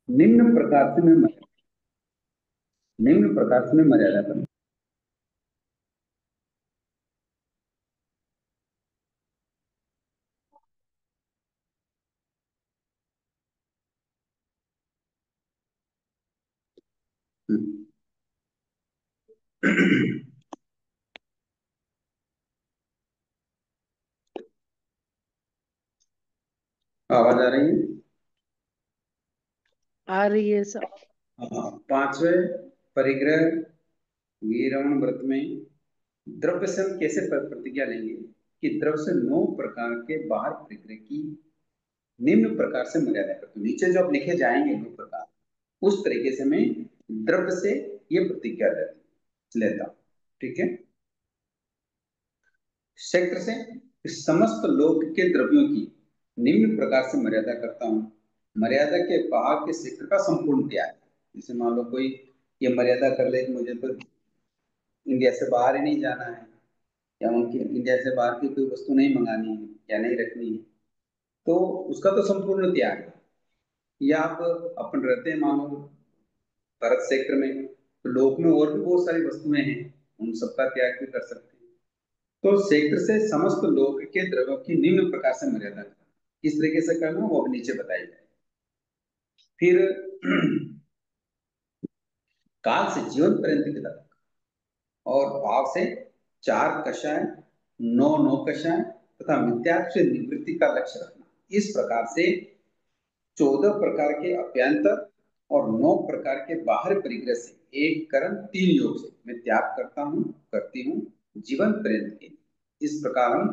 निम्न प्रकार से मैं निम्न प्रकार से मैं मर्यादा करूँ। हम्म। आवाज आ रही है? आ रही है सब। हाँ, पांचवें परिग्रह वीरवन व्रत में द्रव्य से हम कैसे प्रतिज्ञा लेंगे कि द्रव्य से 9 प्रकार के बाहर परिग्रह की निम्न प्रकार से मर्यादा करता हूं। नीचे जो आप लिखे जाएंगे 9 प्रकार, उस तरीके से मैं द्रव्य से ये प्रतिज्ञा लेता हूं। ठीक है। क्षेत्र से समस्त लोक के द्रव्यों की निम्न प्रकार से मर्यादा करता हूँ। मर्यादा के बाहर के क्षेत्र का संपूर्ण त्याग। जैसे मान लो कोई ये मर्यादा कर ले कि मुझे तो इंडिया से बाहर ही नहीं जाना है, या उनकी इंडिया से बाहर की कोई वस्तु नहीं मंगानी है या नहीं रखनी है, तो उसका तो संपूर्ण त्याग है। या आप अपन रहते हैं मान लो भारत क्षेत्र में, तो लोक में और भी बहुत सारी वस्तुएं हैं, उन सबका त्याग भी कर सकते हैं। तो क्षेत्र से समस्त लोक के द्रव्यों की निम्न प्रकार से मर्यादा करना, किस तरीके से करना वो अब नीचे बताई जाए। फिर काल से जीवन पर्यंत की तक, और भाव से 4 कषाय, 9 कषाय तथा मिथ्या से निवृत्ति का लक्ष्य रखना। इस प्रकार से 14 प्रकार के अभ्यंतर और 9 प्रकार के बाहर परिग्रह से एक कर्म 3 योग से मैं त्याग करता हूँ, करती हूँ जीवन पर्यंत के। इस प्रकार हम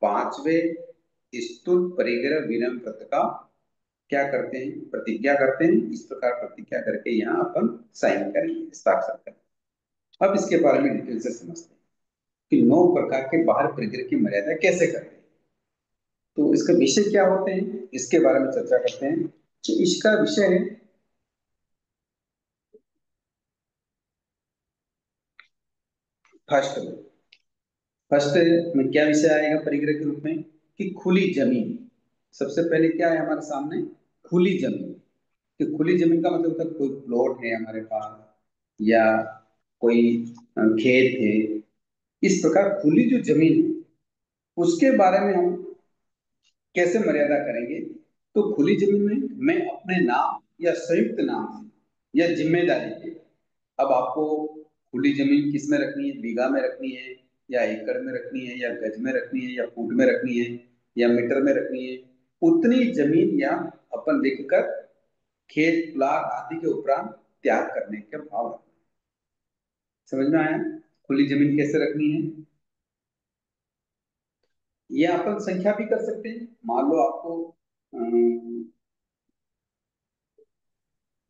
पांचवें स्तुत परिग्रह विनम व्रत का क्या करते हैं, प्रतिज्ञा करते हैं। इस प्रकार प्रतिज्ञा करके यहाँ अपन साइन करेंगे, हस्ताक्षर करेंगे। अब इसके बारे में डिटेल से समझते हैं कि 9 प्रकार के बाहर परिग्रह की मर्यादा कैसे करते हैं। तो इसका विषय क्या होते हैं, इसके बारे में चर्चा करते हैं। तो इसका विषय है फर्स्ट में। फर्स्ट में क्या विषय आएगा परिग्रह के रूप में कि खुली जमीन। सबसे पहले क्या है हमारे सामने, खुली जमीन। कि खुली जमीन का मतलब होता है कोई प्लॉट है हमारे पास, या कोई खेत है। इस प्रकार खुली जो जमीन है उसके बारे में हम कैसे मर्यादा करेंगे। तो खुली जमीन में मैं अपने नाम या संयुक्त नाम से या जिम्मेदारी के, अब आपको खुली जमीन किस में रखनी है, बीघा में रखनी है या एकड़ में रखनी है या गज में रखनी है या फुट में रखनी है या मीटर में रखनी है, उतनी जमीन या अपन लिखकर खेत प्लाट आदि के उपरांत त्याग करने के भाव रखना। समझ में आया खुली जमीन कैसे रखनी है। ये अपन संख्या भी कर सकते हैं। मान लो आपको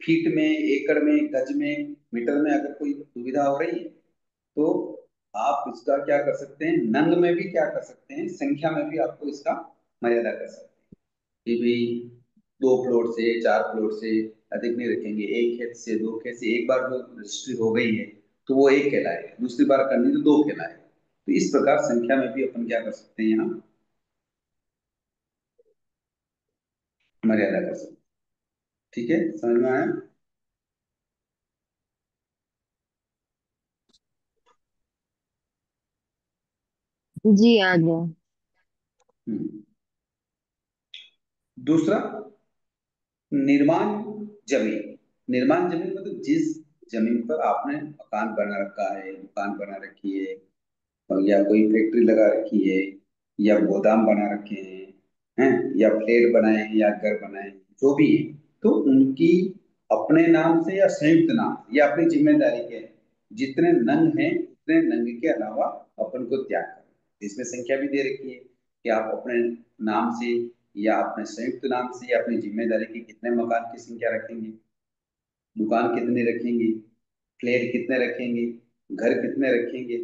फीट में, एकड़ में, गज में, मीटर में अगर कोई दुविधा हो रही है, तो आप इसका क्या कर सकते हैं, नंग में भी क्या कर सकते हैं, संख्या में भी आपको इसका मर्यादा कर सकते हैं कि भाई 2 प्लॉट से, 4 प्लॉट से अधिक नहीं रखेंगे, एक खेत से, 2 खेत से। एक बार जो रजिस्ट्री हो गई है तो वो एक कहलाएगा, दूसरी बार करनी तो 2 कहलाएगा। तो इस प्रकार संख्या में भी अपन क्या कर सकते हैं, यहाँ मर्यादा कर सकते हैं। ठीक है, समझ में आया। जी आ गया। हम्म। दूसरा, निर्माण जमीन। निर्माण जमीन मतलब जिस जमीन पर आपने मकान बना रखा है, दुकान बना रखी है, और या कोई फैक्ट्री लगा रखी है, या गोदाम बना रखे हैं, या फ्लैट बनाए हैं या घर बनाए हैं, जो भी है, तो उनकी अपने नाम से या संयुक्त नाम से या अपनी जिम्मेदारी के जितने नंग हैं उतने नंग के अलावा अपन को त्याग करें। इसमें संख्या भी दे रखी है कि आप अपने नाम से या अपने संयुक्त नाम से या अपनी जिम्मेदारी के कितने मकान की संख्या रखेंगे, दुकान कितने रखेंगे, फ्लैट कितने रखेंगे, घर कितने रखेंगे,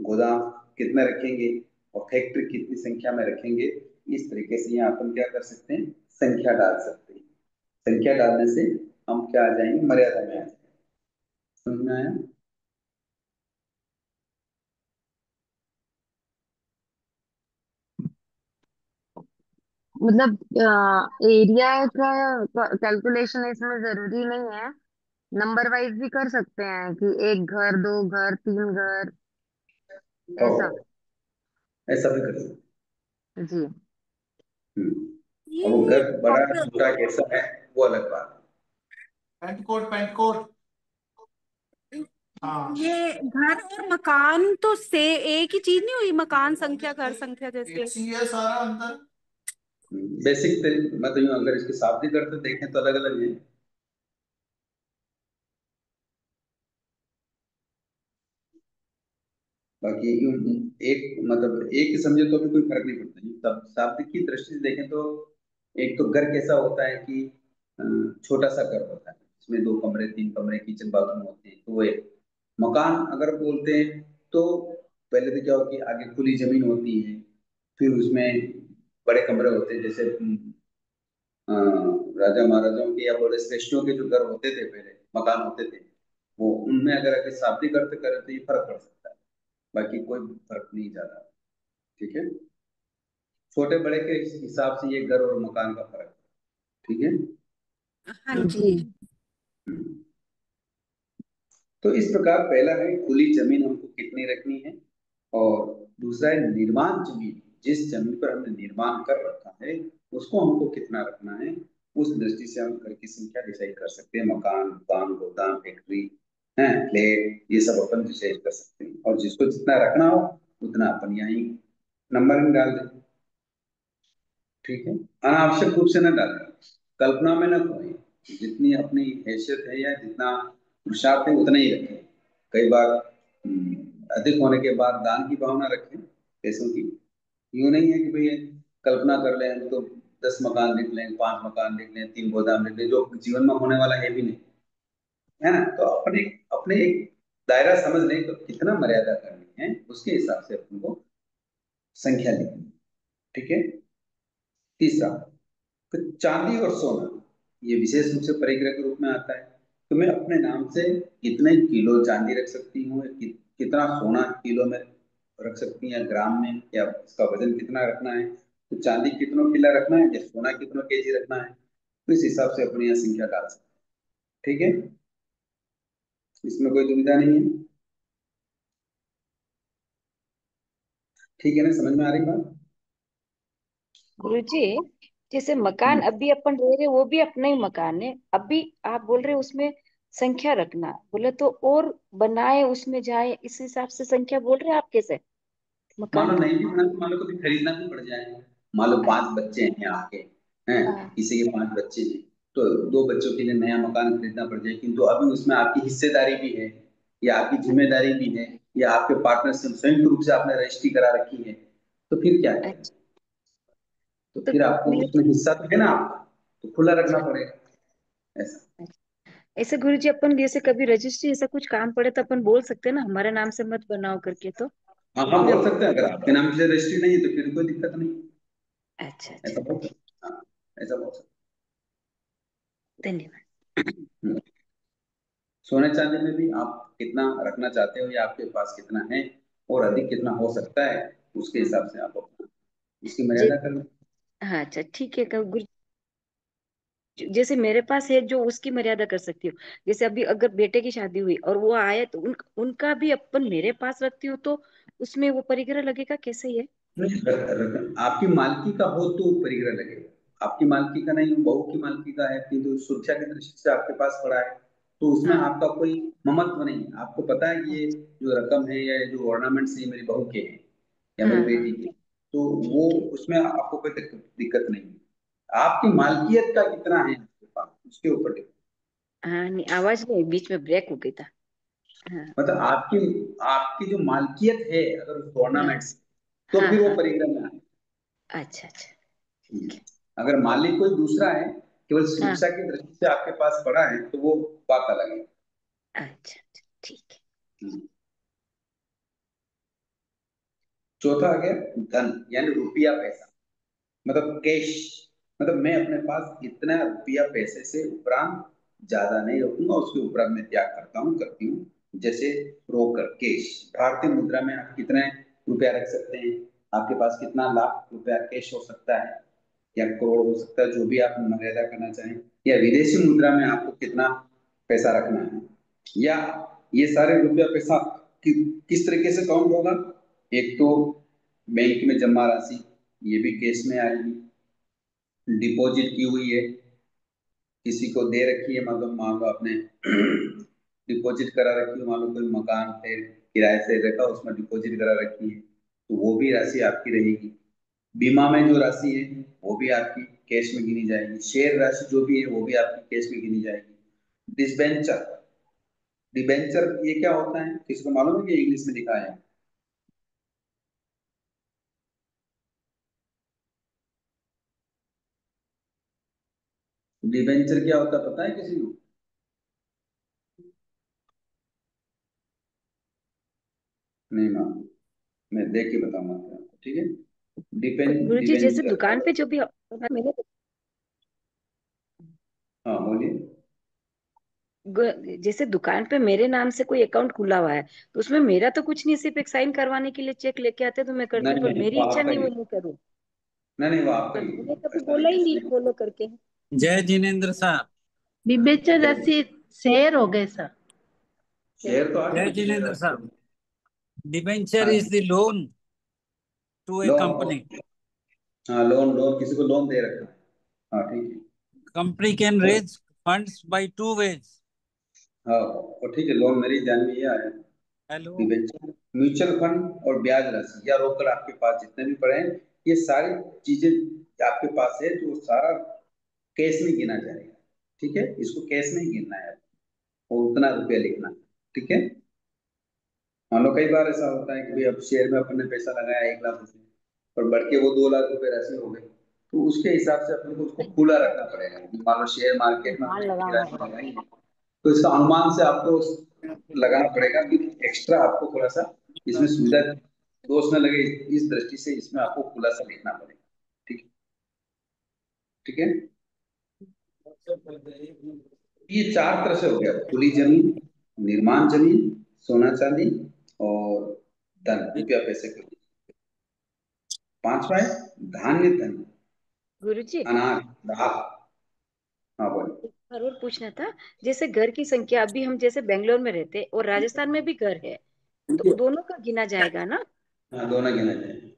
गोदाम कितने रखेंगे, और फैक्ट्री कितनी संख्या में रखेंगे। इस तरीके से यहाँ अपन क्या कर सकते हैं, संख्या डाल सकते हैं। संख्या डालने से हम क्या आ जाएंगे, मर्यादा में आ जाएंगे। समझ में आया। मतलब एरिया का कैलकुलेशन इसमें जरूरी नहीं है। नंबर वाइज भी कर सकते हैं कि एक घर, दो घर, तीन घर, ओ, ऐसा। ऐसा भी कर सकते जी। हैं। अब वो ये घर बड़ा छोटा कैसा है, वो अलग बात पेंट कोट, पेंट कोट। हाँ, ये घर और मकान तो से एक ही चीज नहीं हुई? मकान संख्या, घर संख्या जैसे एक ही है सारा अंतर। है। बेसिक मतलब यूं अगर इसके शाब्दी करते देखें तो अलग अलग है। बाकी यूं एक मतलब एक ही समझे तो भी कोई फर्क नहीं पड़ता। यूं तब शाब्दिक की दृष्टि से देखें तो एक तो घर कैसा होता है कि अ, छोटा सा घर होता है, इसमें दो कमरे तीन कमरे किचन बाथरूम होते हैं, तो वो एक मकान अगर बोलते हैं तो पहले तो क्या हो कि आगे खुली जमीन होती है, फिर उसमें बड़े कमरे होते हैं, जैसे अ, राजा महाराजाओं के या बड़े श्रेष्ठियों के जो घर होते थे पहले, मकान होते थे, वो उनमें अगर आगे शादी करते करें तो ये फर्क पड़ सकता है। बाकी कोई फर्क नहीं ज्यादा। ठीक है, छोटे बड़े के हिसाब से ये घर और मकान का फर्क है। ठीक है। हाँ जी। जी। हम्म। तो इस प्रकार पहला है खुली जमीन हमको कितनी रखनी है, और दूसरा है निर्माण जमीन, जिस जमीन पर हमने निर्माण कर रखा है उसको हमको कितना रखना है। उस दृष्टि से हम घर की संख्या डिसाइड कर सकते हैं, मकान दुकान गोदाम फैक्ट्री है फ्लैट, ये सब अपन डिसाइड कर सकते हैं, और जिसको जितना रखना हो उतना अपन यहाँ नंबर में डाल दें। ठीक है, अनावश्यक रूप से न डालें, कल्पना में न खोएं, जितनी अपनी हैसियत है या जितना पुरुषार्थ है उतना ही रखें। कई बार अधिक होने के बाद दान की भावना रखें पैसों की। यूं नहीं है कि भाई कल्पना कर लें हम तो 10 मकान लिख लें, 5 मकान लिख लें, 3 गोदाम लिख लें, जो जीवन में होने वाला है भी नहीं, है ना। तो अपने अपने एक दायरा समझ लें तो कितना मर्यादा करनी है, उसके हिसाब से अपन को संख्या लिखनी है। ठीक है। तीसरा, तो चांदी और सोना ये विशेष रूप से परिग्रह के रूप में आता है। तो मैं अपने नाम से कितने किलो चांदी रख सकती हूँ, कितना सोना किलो में रख सकती हूँ या ग्राम में, या इसका वजन कितना रखना है, तो चांदी कितनों किलो रखना है या सोना कितनों केजी रखना है, तो इस हिसाब से अपनी यहाँ संख्या डाल सकते हैं। ठीक है, इसमें कोई दुविधा नहीं है। ठीक है ना, समझ में आ रही बात? गुरुजी, जैसे मकान हम्म। अभी अपन रह रहे वो भी अपना ही मकान है। अभी आप बोल रहे उसमें संख्या रखना बोले तो, और बनाए उसमें जाए इस हिसाब से संख्या बोल रहे आप कैसे मान मकान लो की? नहीं भी बना तो मान लो कभी खरीदना भी पड़ जाए, मान लो हाँ। 5 बच्चे हैं आपके, हैं, हाँ। किसी के 5 बच्चे हैं, तो 2 बच्चों के लिए नया मकान खरीदना पड़ जाए, किंतु अभी उसमें आपकी हिस्सेदारी भी है या आपकी जिम्मेदारी भी है, या आपके पार्टनर से संयुक्त रूप से आपने रजिस्ट्री करा रखी है, तो फिर क्या करें? अच्छा। तो तो फिर आपको मेरे उसमें हिस्सा तो है ना आपका, तो खुला रखना अच्छा। पड़ेगा। ऐसा। अच्छा। ऐसे गुरुजी अपन जैसे कभी रजिस्ट्री ऐसा कुछ काम पड़े तो अपन बोल सकते हैं ना हमारे नाम से मत बनाओ करके, तो हाँ हाँ, फिर बोल अपन। सकते हैं, अगर आपके नाम से रजिस्ट्री नहीं है तो फिर कोई दिक्कत नहीं। अच्छा अच्छा। ऐसा बोल ठीक। सकते हैं। हाँ, ऐसा बोल सकते धन्यवाद। हैं। सोने चांदी में भी आप कितना रखना चाहते हो या आपके पास कितना है और अधिक कितना हो सकता है, उसके हिसाब से आप अपना उसकी जे मर्यादा कर लो। हाँ अच्छा ठीक है गुरु। जैसे मेरे पास है जो उसकी मर्यादा कर सकती हूँ। जैसे अभी अगर बेटे की शादी हुई और वो आए तो उनका भी अपन मेरे पास रखती हूँ तो उसमें वो परिग्रह लगेगा कैसे ये? नहीं, आपकी मालकी का हो तो परिग्रह लगेगा, आपकी मालकी का नहीं, बहू की मालकी का है, किंतु सुरक्षा की दृष्टि से आपके पास पड़ा है, तो उसमें हाँ। आपका कोई ममत्व नहीं है। आपको पता है कि ये अच्छा। जो रकम है या ये जो ऑर्नामेंट्स है ये मेरी बहू के हैं या हाँ मेरी हाँ। बेटी के, तो वो ठीक है। उसमें आपको कोई दिक्कत नहीं है। आपकी मालकियत का कितना है आपके पास उसके ऊपर डिपेंड। हाँ नहीं, आवाज नहीं, बीच में ब्रेक हो गई था। हाँ। मतलब आपकी आपकी जो मालकियत है अगर उस हाँ। ऑर्नामेंट्स, तो हाँ फिर वो हाँ। परिग्रह में आए। अच्छा अच्छा। ठीक है। अगर मालिक कोई दूसरा है, केवल हाँ। सुरक्षा की दृष्टि से आपके पास पड़ा है, तो वो बात अलग है। अच्छा अच्छा ठीक है। हम्म। चौथा आ गया धन, यानी रुपया पैसा, मतलब कैश, मतलब मैं अपने पास इतना रुपया पैसे से उपरांत ज्यादा नहीं रखूंगा, उसके उपरांत मैं त्याग करता हूँ करती हूँ। जैसे रोकड़ कैश, भारतीय मुद्रा में आप कितने रुपया रख सकते हैं, आपके पास कितना लाख रुपया कैश हो सकता है, या करोड़ हो सकता है, जो भी आप मर्यादा करना चाहें, या विदेशी मुद्रा में आपको कितना पैसा रखना है, या ये सारे रुपया पैसा किस तरीके से काउंट होगा। एक तो बैंक में जमा राशि, ये भी केस में आएगी। डिपॉजिट की हुई है, किसी को दे रखी है, मतलब मान लो आपने डिपॉजिट करा रखी है, मान लो कोई मकान है किराए से रखा, उसमें डिपॉजिट करा रखी है, तो वो भी राशि आपकी रहेगी। बीमा में जो राशि है वो भी आपकी कैश में गिनी जाएगी। शेयर राशि जो भी है वो भी आपकी कैश में गिनी जाएगी। डिबेंचर, डिबेंचर ये क्या होता है, किसी को मालूम है कि इंग्लिश में लिखा है? डिबेंचर क्या होता है पता है किसी को? नहीं मालूम, मैं देख के बताऊंगा आपको, ठीक है। गुरुजी जैसे डिबेंचर, दुकान पे जो भी मैंने हाँ बोलिए। जैसे दुकान पे मेरे नाम से कोई अकाउंट खुला हुआ है, तो उसमें मेरा तो कुछ नहीं, सिर्फ एक साइन करवाने के लिए चेक लेके आते तो मैं करती हूँ, नहीं पर नहीं मेरी वो इच्छा आपका नहीं ही, वो नहीं करूँ। नहीं नहीं वो आपका पर ही, मैंने कभी ऐसा बोला नहीं ही नहीं है। फॉलो करके। जय जिनेन्द्र साहब। डिबेंचर राशि शेयर हो गए सर। शेयर तो आ जय गया, शेयर जिनेन्द्र आपके। साहब, डिबेंचर हाँ, is the loan to a loan, company. हाँ लोन, लोन किसी को लोन दे रखा है, हाँ ठीक है। कंपनी कैन और raise funds by two ways. हाँ, और ठीक है, लोन मेरी ध्यान में ये आया। हेलो। डिबेंचर, म्यूचुअल फंड और ब्याज राशि या रोकड़ आपके पास जितने भी पड़े हैं, ये सारी चीजें आपके पास है, तो वो सारा कैश में गिना जाएगा। ठीक है, इसको कैश में ही गिनना है और उतना रुपया लिखना है, ठीक है। मान लो कई बार ऐसा होता है कि भाई अब शेयर में अपन ने पैसा लगाया 1 लाख रुपए, और बढ़ के वो 2 लाख रुपए राशि हो गई, तो उसके हिसाब से अपन को उसको खुला रखना पड़ेगा। मान लो शेयर मार्केट में ध्यान अपने इतनी लगाना राशि पड़ेगा। लगाई है, तो इसका अनुमान से आपको लगाना पड़ेगा कि एक्स्ट्रा आपको थोड़ा सा इसमें सुविधा दोष न लगे, इस दृष्टि से इसमें आपको खुलासा लिखना पड़ेगा। ठीक, ठीक है। ये 4 तरह से हो गया, खुली जमीन, निर्माण जमीन, सोना चांदी, और धन, रुपया पैसे के। पांचवा है धान्य धन, गुरुजी अनाज, दाल। हाँ बोलो। एक बार और पूछना था, जैसे घर की संख्या अभी हम जैसे बेंगलोर में रहते हैं और राजस्थान में भी घर है, तो दोनों का गिना जाएगा ना? हाँ दोनों गिना चाहिए,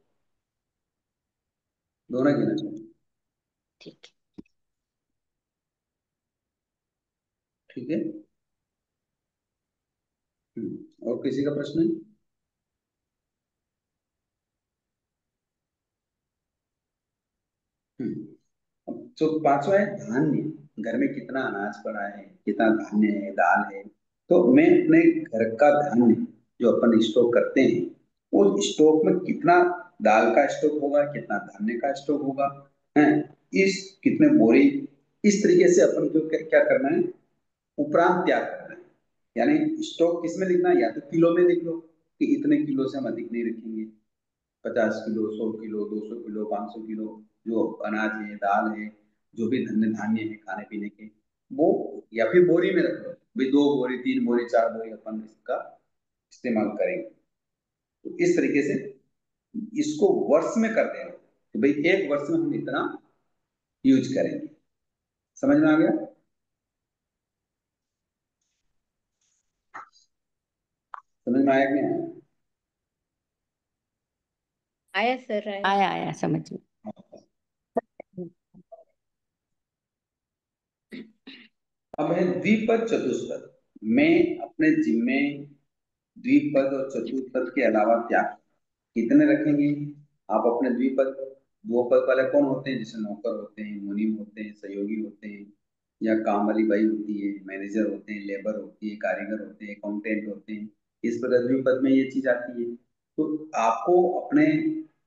दोनों गिना चाहिए। ठीक है। ठीक है। और किसी का प्रश्न है? अब जो पांचवा है धान्य, घर में कितना अनाज पड़ा है, कितना धान्य है, दाल है, तो मैं अपने घर का धान्य जो अपन स्टॉक करते हैं, उस स्टॉक में कितना दाल का स्टॉक होगा, कितना धान्य का स्टॉक होगा, है, इस कितने बोरी, इस तरीके से अपन को क्या क्या करना है, उपरांत त्याग करना है। यानी स्टॉक किसमें लिखना है, या तो किलो में लिख लो कि इतने किलो से हम अधिक नहीं रखेंगे, 50 किलो, 100 किलो, 200 किलो, 500 किलो, जो अनाज है, दाल है, जो भी धन्य धान्य है खाने पीने के, वो, या फिर बोरी में रख लो, भाई 2 बोरी, 3 बोरी, 4 बोरी अपन इसका इस्तेमाल करेंगे। तो इस तरीके से इसको वर्ष में कर देना कि भाई एक वर्ष में हम इतना यूज करेंगे। समझ में आ गया? समझ में आया कि नहीं आया सर आया। आया आया समझ में। आया? अब है द्विपद चतुष्पद। मैं अपने जिम्मे द्विपद और चतुष्पद के अलावा क्या कितने रखेंगे? आप अपने द्विपद, दो पद वाले कौन होते हैं? जैसे नौकर होते हैं, मुनीम होते हैं, सहयोगी होते हैं, या काम वाली बाई होती है, मैनेजर होते हैं, लेबर होती है, कारीगर होते हैं, अकाउंटेंट होते हैं। इस प्रकार द्विपद में ये चीज आती है। तो आपको अपने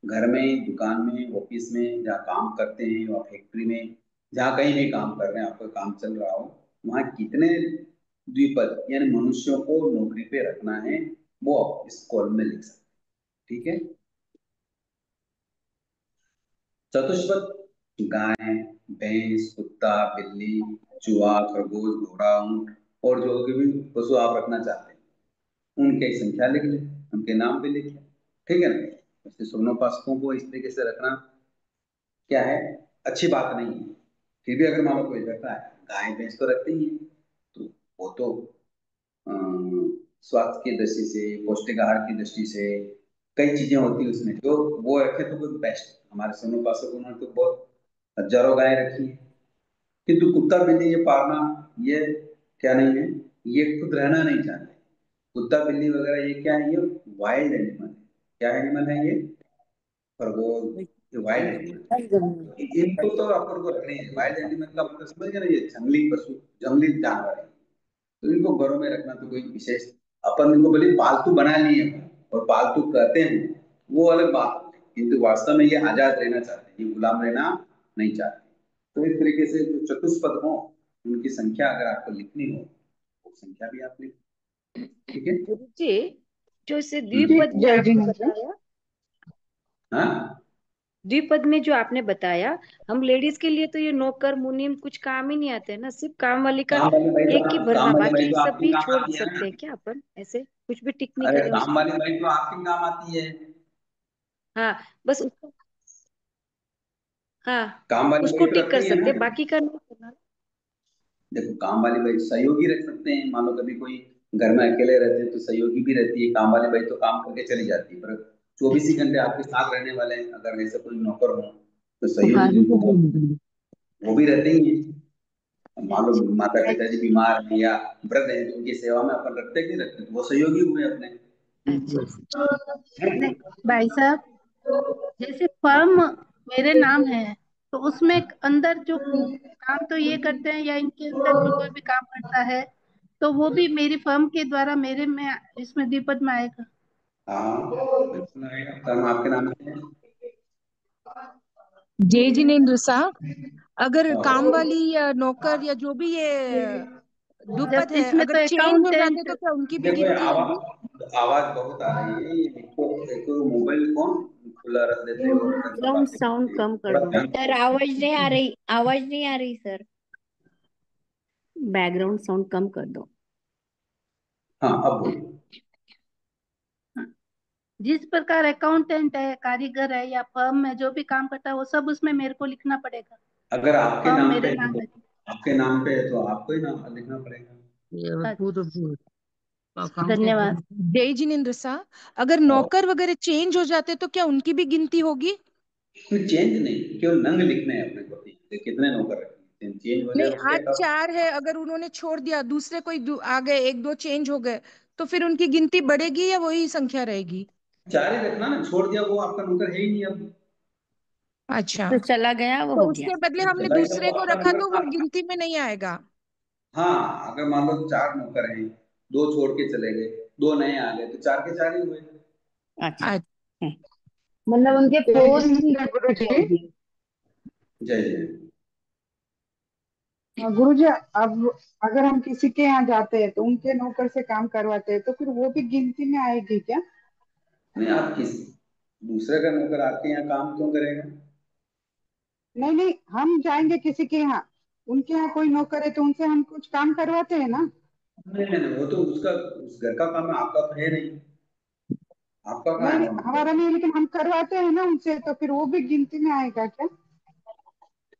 घर में, दुकान में, ऑफिस में जहाँ काम करते हैं, या फैक्ट्री में, जहाँ कहीं भी काम कर रहे हैं, आपका काम चल रहा हो, वहाँ कितने द्विपद यानी मनुष्यों को नौकरी पे रखना है, वो आप इस कॉलम में लिख सकते हैं। ठीक है। चतुष्पद गाय, भैंस, कुत्ता, बिल्ली, चूहा, खरगोश, घोड़ा, ऊंट, और जो भी पशु आप रखना चाहते हैं उनकी संख्या लिख लें, उनके नाम भी लिख लें। ठीक है ना? वैसे सुनोपासकों को इस तरीके से रखना क्या है अच्छी बात नहीं है। फिर भी अगर मान लो कोई करता है, गाय भैंस तो रखते ही है, तो वो तो स्वास्थ्य की दृष्टि से, पौष्टिक आहार की दृष्टि से कई चीजें होती है उसमें, जो वो रखे तो कोई बेस्ट। हमारे सोनू पासक उन्होंने तो बहुत हजारों गाय रखी है। किंतु कुत्ता बिल्ली ये पालना, ये क्या नहीं है, ये खुद रहना नहीं चाहते। कुत्ता बिल्ली वगैरह ये क्या है, ये वाइल्ड एनिमल है। क्या एनिमल है ये? खरगोश, ये वाइल्ड एनिमल। इनको तो अपन को रखनी है। वाइल्ड एनिमल का मतलब समझ गए ना, ये जंगली पशु, जंगली जानवर है। तो इनको घरों में रखना तो कोई विशेष, अपन इनको भले पालतू बना लिए हैं और पालतू कहते हैं, वो अलग बात है, किंतु वास्तव में ये आजाद रहना चाहते हैं, ये गुलाम रहना नहीं चाहते। तो इस तरीके से जो चतुष्पद हो, उनकी संख्या अगर आपको लिखनी हो, वो संख्या भी आप लिख। ठीक है। गुरु जी, जो इसे जी। द्विपद में जय आपने जिनेंद्र। बताया, हाँ, द्विपद में जो आपने बताया, हम लेडीज के लिए तो ये नौकर मुनीम कुछ काम ही नहीं आते हैं ना, सिर्फ काम वाली का काम वाली बाई तो एक ही भरना, काम वाली बाई बाकी तो आपकी सभी काम छोड़ आती है सकते ना। हैं क्या अपन, ऐसे कुछ भी टिक नहीं अरे करे काम उसमें? वाली बाई तो आपकी काम आती है। हाँ, बस उसको, हाँ, काम वाली उसको बाई तो टिक कर रखते ही है सकते हैं, ना। बाकी का नहीं करना। देखो, काम वाली बाई सहयोगी रख सकते हैं। मान लो कभी कोई घर में अकेले रहते हैं तो सहयोगी भी रहती है। काम वाली बाई तो काम करके चली जाती है, पर 24 ही घंटे आपके साथ रहने वाले हैं, अगर ऐसा कोई नौकर हो तो सहयोगी जिनको वो भी रहते ही हैं। मान लो माता पिताजी बीमार हैं या वृद्ध हैं, तो उनकी सेवा में अपन रखते कि नहीं रखते, तो वो सहयोगी हुए अपने। अच्छा। नहीं भाई साहब, जैसे फर्म मेरे नाम है, तो उसमें अंदर जो काम तो ये करते हैं, या इनके अंदर जो कोई भी काम करता है, तो वो भी मेरी फर्म के द्वारा मेरे में इसमें द्विपद में आएगा। हाँ, बिल्कुल आएगा, काम आपके नाम से है। जय जिनेन्द्र साहब, अगर काम हाँ। वाली या नौकर या जो भी ये जब दुपद है, इसमें अगर तो चेंज हो जाते अकाउंटेंट। तो क्या उनकी भी देखो, ये गिनती होगी? आवाज बहुत आ रही है। ये एक तो मोबाइल फोन खुला रख देते हो, घर में बैकग्राउंड बातें साउंड करते कम हो, कर थोड़ा दो। ध्यान सर दो। आवाज नहीं आ रही, आवाज नहीं आ रही सर। बैकग्राउंड साउंड कम कर दो। हाँ, अब बोलो। जिस प्रकार अकाउंटेंट है, कारीगर है, या फर्म में जो भी काम करता है, वो सब उसमें मेरे को लिखना पड़ेगा। अगर आपके फर्म नाम पे मेरे है नाम तो, है। आपके नाम पे है तो आपको ही नाम लिखना पड़ेगा। अच्छा, धन्यवाद। जय जिनेन्द्र साहब, अगर और नौकर वगैरह चेंज हो जाते तो क्या उनकी भी गिनती होगी? कोई चेंज नहीं, केवल नंग लिखने हैं अपने को कि कितने नौकर रखे हैं। चेंज हो जाए नहीं, उसके आज अलावा 4 है, अगर उन्होंने छोड़ दिया, दूसरे कोई आ गए, एक दो चेंज हो गए, तो फिर उनकी गिनती बढ़ेगी या वही संख्या रहेगी? 4 ही रखना ना, छोड़ दिया वो आपका नौकर है ही नहीं अब। अच्छा, तो चला गया वो तो हो गया। उसके बदले हमने चला गया वो दूसरे को आपका रखा तो वो नौकर था। गिनती में नहीं आएगा? हाँ, अगर मान लो 4 नौकर हैं, 2 छोड़ के चले गए, 2 नए आ गए, तो 4 के 4 ही हुए। अच्छा। हम्म। मतलब उनके जय पोस्ट की जिनेंद्र गुरु गिनती जी। होगी। जय जय। गुरु जी, अब अगर हम किसी के यहाँ जाते हैं तो उनके नौकर से काम करवाते हैं, तो फिर वो भी गिनती में आएगी क्या? नहीं, आप किस दूसरे का नौकर आपके यहाँ काम क्यों करेगा? नहीं नहीं, हम जाएंगे किसी के यहाँ, उनके यहाँ कोई नौकर है तो उनसे हम कुछ काम करवाते हैं ना। नहीं नहीं नहीं, वो तो उसका उस घर का काम है, आपका तो है नहीं। आपका कहाँ नहीं है नहीं, वो नौकर? हमारा नहीं है, लेकिन हम करवाते हैं ना उनसे, तो फिर वो भी गिनती में आएगा क्या?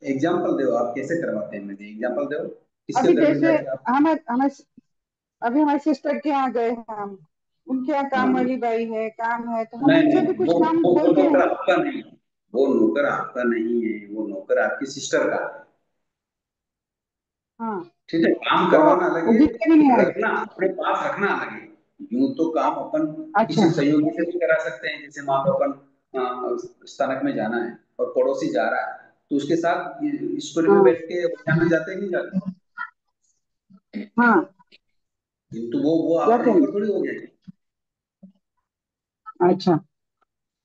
एग्जाम्पल दो, आप कैसे करवाते हैं, मुझे एग्जाम्पल दो। किसके अभी घर में जैसे जाके आप? हमें हमें अभी हमारे सिस्टर के यहाँ गए हम, उनके यहाँ काम हाँ, वाली बाई है, काम है, तो हम नहीं उनसे नहीं, भी कुछ काम वो बोलते हैं। नौकर आपका नहीं है। वो नौकर आपका नहीं है, वो नौकर आपकी सिस्टर का है। हाँ, ठीक है, काम तो करवाना अलग वो है, गिनती में नहीं आएगा। रखना अपने पास रखना अलग है। यूं तो काम अपन अच्छा। किसी सहयोगी से भी करा सकते हैं। जैसे मान लो अपन स्थानक में जाना है और पड़ोसी जा रहा है, तो उसके साथ स्कूल में हाँ बैठ के जाना, जाते हैं नहीं जाते? हाँ, तो वो आपका जाते हैं। नौकर थोड़ी हो गया कि अच्छा,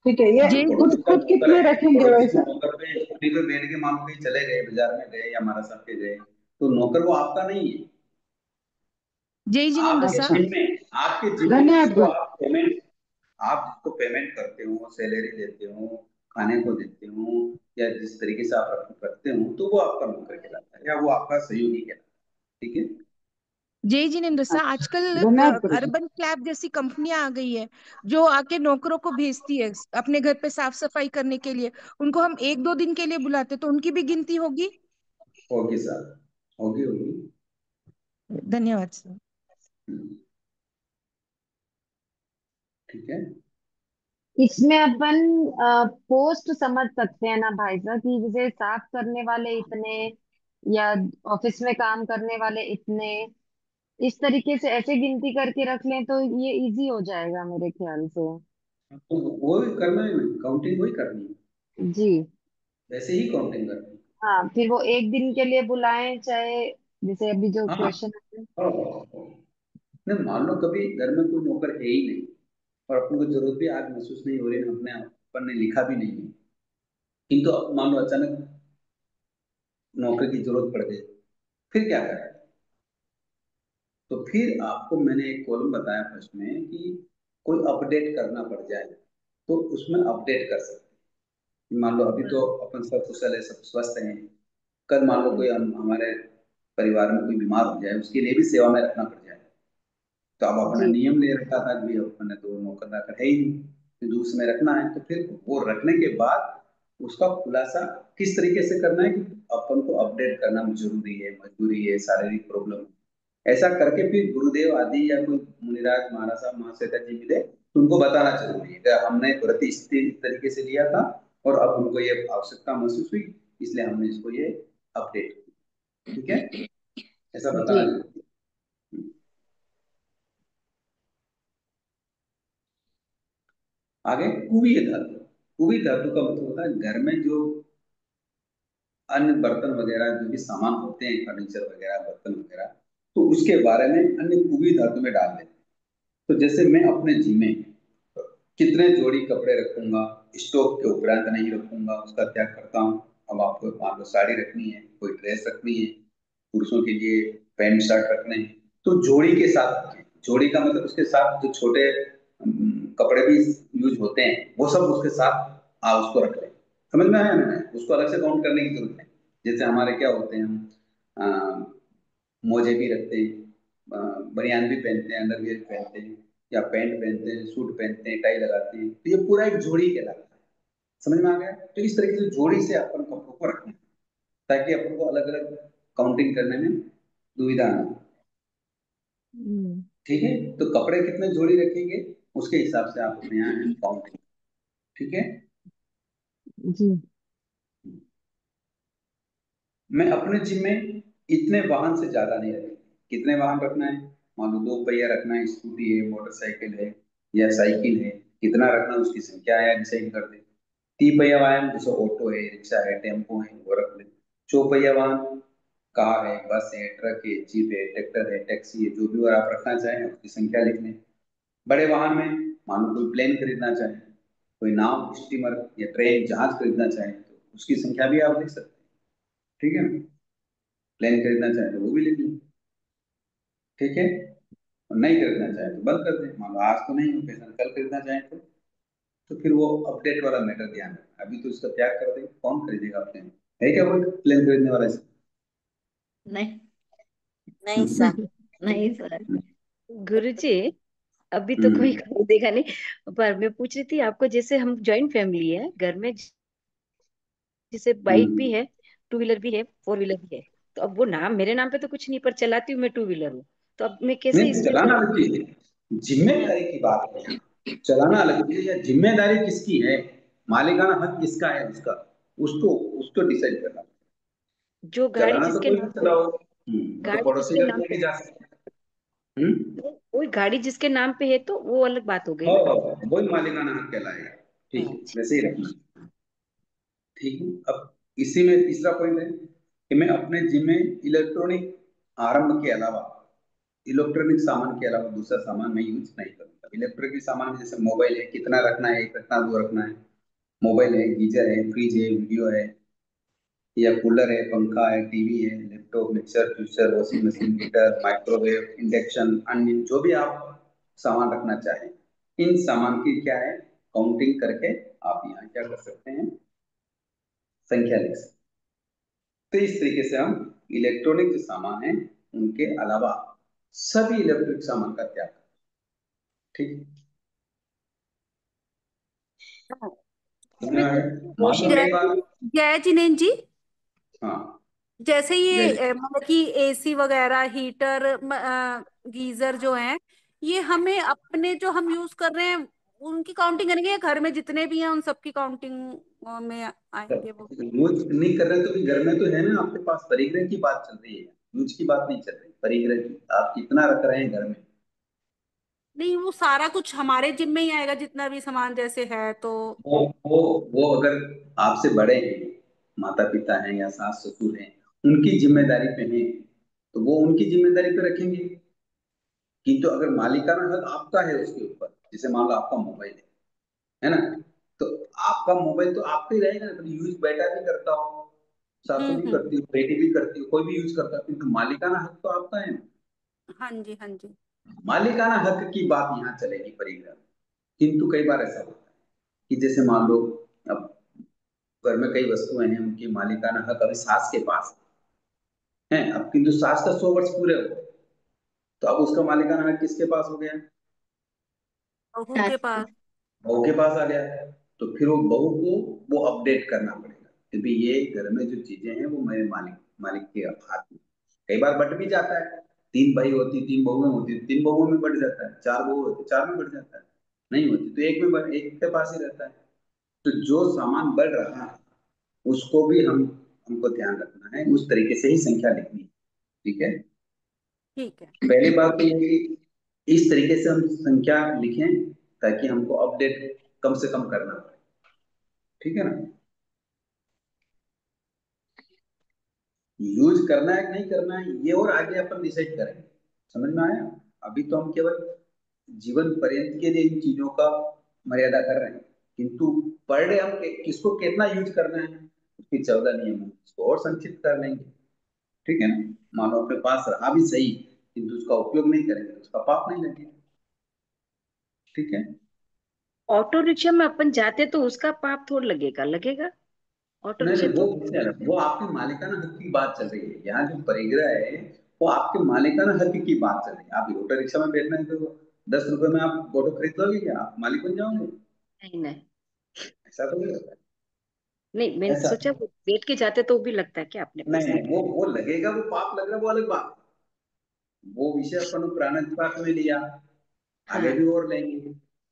ठीक है, ये जय पड़ोसी खुद का खुद नौकर कितने है, रखेंगे पड़ोसी के वैसा? नौकर पे स्कूटी पे बैठ के मान लो कहीं चले गए, बाजार में गए या हमारा साहब के गए, तो नौकर वो आपका नहीं है। जय जिनेन्द्र आपके अच्छा, साहब, जिम्मे आपके जिम्मे धन्यवाद जिसको गुरु। आप पेमेंट, आप जिसको पेमेंट करते हो, सैलरी देते हो, खाने को देते हो, या जिस तरीके से आप रखते हो, तो वो आपका नौकर कहलाता है या वो आपका सहयोगी कहलाता है। ठीक है। जय जिनेन्द्र सर, आजकल धन्यवाद गुरुजी। अर्बन क्लैब जैसी कंपनियां आ गई है जो आके नौकरों को भेजती है अपने घर पे साफ सफाई करने के लिए। उनको हम 1-2 दिन के लिए बुलाते तो उनकी भी गिनती होगी। होगी सर, होगी होगी। धन्यवाद सर। ठीक है। इसमें अपन पोस्ट समझ सकते हैं ना भाई साहब, कि जैसे साफ करने वाले इतने, या ऑफिस में काम करने वाले इतने, इस तरीके से ऐसे गिनती करके रख लें तो ये इजी हो जाएगा मेरे ख्याल से। तो वो ही करना है, काउंटिंग वही करनी है, जी। वैसे ही काउंटिंग करनी है। हाँ, फिर वो एक दिन के लिए बुलाएं, चाहे जैसे अभी जो हाँ क्वेश्चन है। नहीं, मान लो कभी घर में कोई नौकर है ही नहीं और अपन को जरूरत भी आज महसूस नहीं हो रही, अपने अपन ने लिखा भी नहीं है, किंतु अब मान लो अचानक नौकर की जरूरत पड़ गई, फिर क्या करें? तो फिर आपको मैंने एक कॉलम बताया फर्स्ट में कि कोई अपडेट करना पड़ जाए तो उसमें अपडेट कर सकते हैं। मान लो अभी तो अपन सब कुशल है, सब स्वस्थ हैं, कल मान लो कोई हमारे परिवार में कोई बीमार हो जाए, उसके लिए भी सेवा में रखना पड़ जाए, तो अब अपने जी। नियम ले रखा था कि अपने तो नौकर नाकर है ही नहीं, तो दूर में रखना है, तो फिर वो रखने के बाद उसका खुलासा किस तरीके से करना है कि अपन को अपडेट करना जरूरी है, मजबूरी है, शारीरिक प्रॉब्लम, ऐसा करके फिर गुरुदेव आदि या कोई मुनिराज महाराज साहब महाश्वेता जी मिले तो उनको बताना जरूरी है कि हमने व्रत इस तरीके से लिया था और अब उनको ये आवश्यकता महसूस हुई, इसलिए हमने इसको ये अपडेट किया। ठीक है, ऐसा जी। बताना जरूरी है। आगे कुबीय धातु। कुबीय धातु का मतलब होता है घर में जो अन्य बर्तन वगैरह जो भी सामान होते हैं, फर्नीचर वगैरह, बर्तन वगैरह, तो उसके बारे में अन्य कुबीय धातु में डाल देते हैं। तो जैसे मैं अपने जी में कितने जोड़ी कपड़े रखूंगा, स्टोव के उपरांत नहीं रखूंगा, उसका त्याग करता हूँ। अब आपको मान लो साड़ी रखनी है, कोई ड्रेस रखनी है, पुरुषों के लिए पैंट शर्ट रखने हैं, तो जोड़ी के साथ रखें। जोड़ी का मतलब उसके साथ जो छोटे कपड़े भी यूज होते हैं वो सब उसके साथ उसको रख लें। समझ में आया ना? उसको अलग से काउंट करने की जरूरत नहीं। जैसे हमारे क्या होते हैं, हम मोजे भी रखते हैं, बनियान भी पहनते हैं, अंडरवियर भी पहनते हैं, या पैंट पहनते हैं, सूट पहनते हैं, टाई लगाते हैं, तो ये पूरा एक जोड़ी कहलाता है। समझ में आ गया? तो इस तरीके से जोड़ी से अपन कपड़ों को रखना है, ताकि अपन को अलग अलग काउंटिंग करने में दुविधा ना हो। हम्म। ठीक है, तो कपड़े कितने जोड़ी रखेंगे उसके हिसाब से आप अपने यहाँ है काउंटिंग। ठीक है। जी। मैं अपने जिम में इतने वाहन से ज्यादा नहीं रखेंगे। कितने वाहन रखना है? मान लो 2 पहिया रखना है, स्कूटी है, मोटरसाइकिल है या साइकिल है, कितना रखना है उसकी संख्या है डिसाइड कर दे। 3 पहिया वाहन जैसे ऑटो है, रिक्शा है, टेम्पो है, वो रख ले। 4 पहिया वाहन कार है, बस है, ट्रक है, जीप है, ट्रैक्टर है, टैक्सी है, जो भी और आप रखना चाहें उसकी संख्या लिख लें। बड़े वाहन में मान लो कोई प्लेन खरीदना चाहे, कोई नाव, स्टीमर या ट्रेन, जहाज खरीदना चाहे तो उसकी संख्या भी आप लिख सकते हैं। ठीक है, प्लेन खरीदना चाहे तो वो भी लिख लें। ठीक है, और नहीं खरीदना चाहे तो बंद कर दें। मान लो आज तो नहीं हो पैसा, कल खरीदना चाहे तो फिर वो अपडेट वाला मैटर ध्यान रखना। अभी तो इसका त्याग कर दें, कौन खरीदेगा प्लेन? है क्या कोई प्लेन खरीदने वाला इसे? नहीं, नहीं सर, नहीं सर। गुरुजी, अभी तो कोई हम्म खरीदेगा नहीं, पर मैं पूछ रही थी आपको, जैसे हम जॉइंट फैमिली है घर में, जैसे बाइक भी हम्म। है, टू व्हीलर भी है, फोर व्हीलर भी है, तो अब वो नाम मेरे नाम पे तो कुछ नहीं, पर चलाती हूँ मैं टू व्हीलर हूँ, तो अब मैं कैसे नहीं, इसमें चलाना से। अलग चीज है, हाँ, जिम्मेदारी की बात है यहाँ। चलाना अलग चीज है, या जिम्मेदारी किसकी है, मालिकाना हक किसका है उसका, उसको उसको डिसाइड करना। जो गाड़ी चलाना तो जिसके कोई भी नाम पे है, चलाओ, वो तो गाड़ी पड़ोसी जिसके घर नाम लेके पे, जा सकते हैं। वही गाड़ी जिसके नाम पे है तो वो अलग बात हो गई हाँ, ना। वही मालिकाना हक कहलाएगा। ठीक है, अच्छा। वैसे ही रखना। ठीक है। अब इसी में तीसरा पॉइंट है कि मैं अपने जिम में इलेक्ट्रॉनिक आरंभ के अलावा, इलेक्ट्रॉनिक सामान के अलावा दूसरा सामान मैं यूज नहीं करूंगा। इलेक्ट्रॉनिक सामान में जैसे मोबाइल है, कितना रखना है, एक रखना, दो रखना है। मोबाइल है, गीजर है, फ्रिज है, वीडियो है, या कूलर है, पंखा है, टीवी है, laptop, mixer, juicer, washing machine, heater, microwave, induction, अन्य जो भी आप सामान रखना चाहें, इन सामान की क्या है काउंटिंग करके आप यहाँ क्या कर सकते हैं, संख्या लिख सकते हैं। तो इस तरीके से हम इलेक्ट्रॉनिक जो सामान है उनके अलावा सभी इलेक्ट्रिक सामान का त्याग करें। ठीक, समझ इसमें में आ कुछ गया? मान लो वॉशिंग जय कई बार, जय जिनेन्द्र जी, हाँ जैसे जय, ये मतलब कि एसी वगैरह, हीटर, गीजर जो हैं, ये हमें अपने जो हम यूज कर रहे हैं उनकी काउंटिंग करेंगे, या घर में जितने भी हैं उन सबकी काउंटिंग में आएंगे वो? यूज नहीं कर रहे तो भी घर में तो है ना आपके पास, परिग्रह की बात चल रही है, यूज की बात नहीं चल रही, परिग्रह की। आप कितना रख रहे हैं घर में, नहीं, वो सारा कुछ हमारे जिम में ही आएगा, जितना भी सामान जैसे है तो। वो वो वो अगर आपसे बड़े हैं, माता पिता हैं या सास ससुर हैं, उनकी जिम्मेदारी पे हैं, तो वो उनकी जिम्मेदारी पे रखेंगे। किंतु अगर मालिकाना हक आपका है उसके ऊपर, जैसे मान लो आपका मोबाइल है ना, तो आपका मोबाइल तो आपका ही रहेगा ना, कभी यूज बेटा भी करता हो, सासू भी हम्म। करती हो, बेटी भी करती हो, कोई भी यूज करता है, किंतु मालिकाना हक तो आपका है ना। हाँ जी, हाँ जी। मालिकाना हक की बात यहाँ चलेगी परिग्रह में। किंतु कई बार ऐसा होता है कि जैसे मान लो अब घर में कई वस्तुएं हैं, उनकी मालिकाना हक अभी सास के पास है, अब किंतु सास का 100 वर्ष पूरे हो गए, तो अब उसका मालिकाना हक किसके पास हो गया? बहू के सास के। पास। बहू के पास आ गया। तो फिर वो बहू को वो अपडेट करना पड़ेगा कि भाई ये घर में जो चीजें हैं वो मेरे मालिक मालिक के हाथ में। कई बार बट भी जाता है, 3 भाई होती, 3 बहुएं होती, 3 बहुओं में बढ़ जाता है, 4 बहु होती, 4 में बढ़ जाता है, नहीं होती तो एक में एक के पास ही रहता है। तो जो सामान बढ़ रहा है उसको भी हमको ध्यान रखना है, उस तरीके से ही संख्या लिखनी है। ठीक है, ठीक है। पहली बात तो ये है कि इस तरीके से हम संख्या लिखें ताकि हमको अपडेट कम से कम करना पड़े। ठीक है ना, यूज करना है कि नहीं करना है ये और आगे अपन डिसाइड करेंगे। समझ में आया? अभी तो हम केवल जीवन पर्यंत के लिए इन चीजों का मर्यादा कर रहे हैं, किंतु पर डे हम किसको कितना यूज करना है उसकी 14 नियम है, इसको और संक्षिप्त कर लेंगे। ठीक है ना, मानो अपने पास रहा भी सही, किंतु उसका उपयोग नहीं करेंगे तो उसका पाप नहीं लगेगा। ठीक है, ऑटो रिक्शा में अपन जाते तो उसका पाप थोड़ा लगेगा, लगेगा? ऑटो नहीं रिक्शा नहीं, तो वो आपके मालिकाना हक की बात चल रही है, यहाँ जो परिग्रह है वो आपके मालिकाना हक की बात चल रही है। आप ऑटो रिक्शा में बैठना है तो 10 रुपए में आप ऑटो खरीद लोगे क्या? आप मालिक बन जाओगे? नहीं, नहीं। ऐसा तो नहीं होता नहीं, है। मैंने ऐसा सोचा वो बैठ के जाते तो भी लगता है क्या अपने नहीं पैसे? नहीं, वो लगेगा, वो पाप लग रहा है, वो अलग बात है। वो विषय अपन प्राणिक पाठ में लिया, आगे हाँ। भी और लेंगे,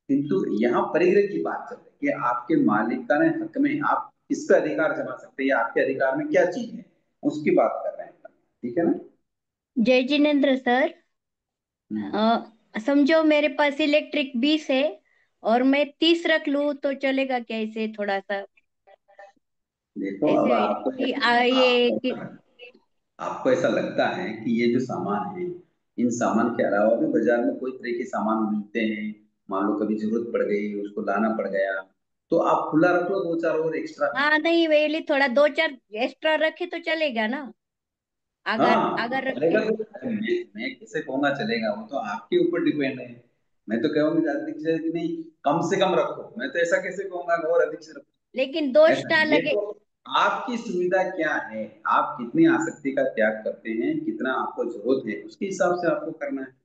किंतु यहाँ परिग्रह की बात चल रही है कि आपके मालिकाना हक में आप किस पे अधिकार जमा सकते हैं या आपके अधिकार में क्या चीज है, उसकी बात कर रहे हैं। ठीक है ना? जय जिनेन्द्र सर। हम्म। समझो मेरे पास इलेक्ट्रिक 20 है और मैं 30 रख लूं तो चलेगा क्या? इसे थोड़ा सा देखो अब ऐसे आपको कि ये कि आपको ऐसा लगता है कि ये जो सामान है, इन सामान के अलावा भी बाजार में कोई तरह के सामान मिलते हैं, मान लो कभी जरूरत पड़ गई उसको लाना पड़ गया, तो आप खुला रख लो 2 4 और एक्स्ट्रा। हाँ, नहीं वेली थोड़ा 2 4 एक्स्ट्रा रखे तो चलेगा ना? अगर हाँ अगर चलेगा, रखे तो मैं कैसे कहूंगा चलेगा, वो तो आपके ऊपर डिपेंड है। मैं तो कहूंगा अधिक से अधिक नहीं, कम से कम रखो, मैं तो ऐसा कैसे कहूंगा कि और अधिक से रखो। लेकिन 2 ऐसा स्टार ये लगे। तो आपकी सुविधा क्या है, आप कितनी आसक्ति का त्याग करते हैं, कितना आपको जरूरत है उसके हिसाब से आपको करना है।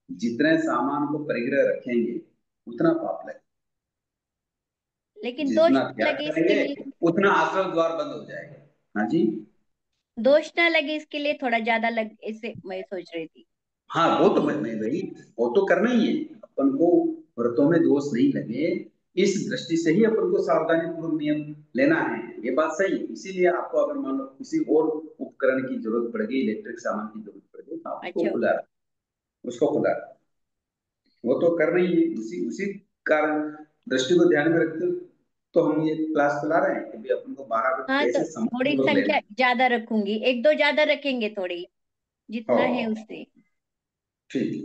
जितने सामान को परिग्रह रखेंगे उतना पाप लगेगा, लेकिन दो जितना स्टार त्याग लगे इसके करेंगे लिए। उतना आश्रम द्वार बंद हो जाएगा। हाँ जी, 2 स्टार लगे इसके लिए थोड़ा ज्यादा लग, ऐसे मैं सोच रही थी हाँ वो तो कि मैं वही, वो तो करना ही है अपन को, व्रतों में दोष नहीं लगे, इस दृष्टि से ही अपन को सावधानी पूर्वक नियम लेना है। ये बात सही है, इसीलिए आपको अगर मान लो किसी और उपकरण की जरूरत पड़ गई, इलेक्ट्रिक सामान की जरूरत पड़ गई, तो आप उसको अच्छा। खुला रखें, उसको खुला रखें। वो तो करना ही है, उसी उसी कारण दृष्टि को ध्यान में रखते हुए तो हम ये क्लास चला रहे हैं कि भाई अपन को 12 को हाँ, तो कैसे थोड़ी समझ लेना संख्या ज्यादा रखूंगी, 1 2 ज्यादा रखेंगे थोड़ी, है। जितना है हाँ उससे। ठीक है।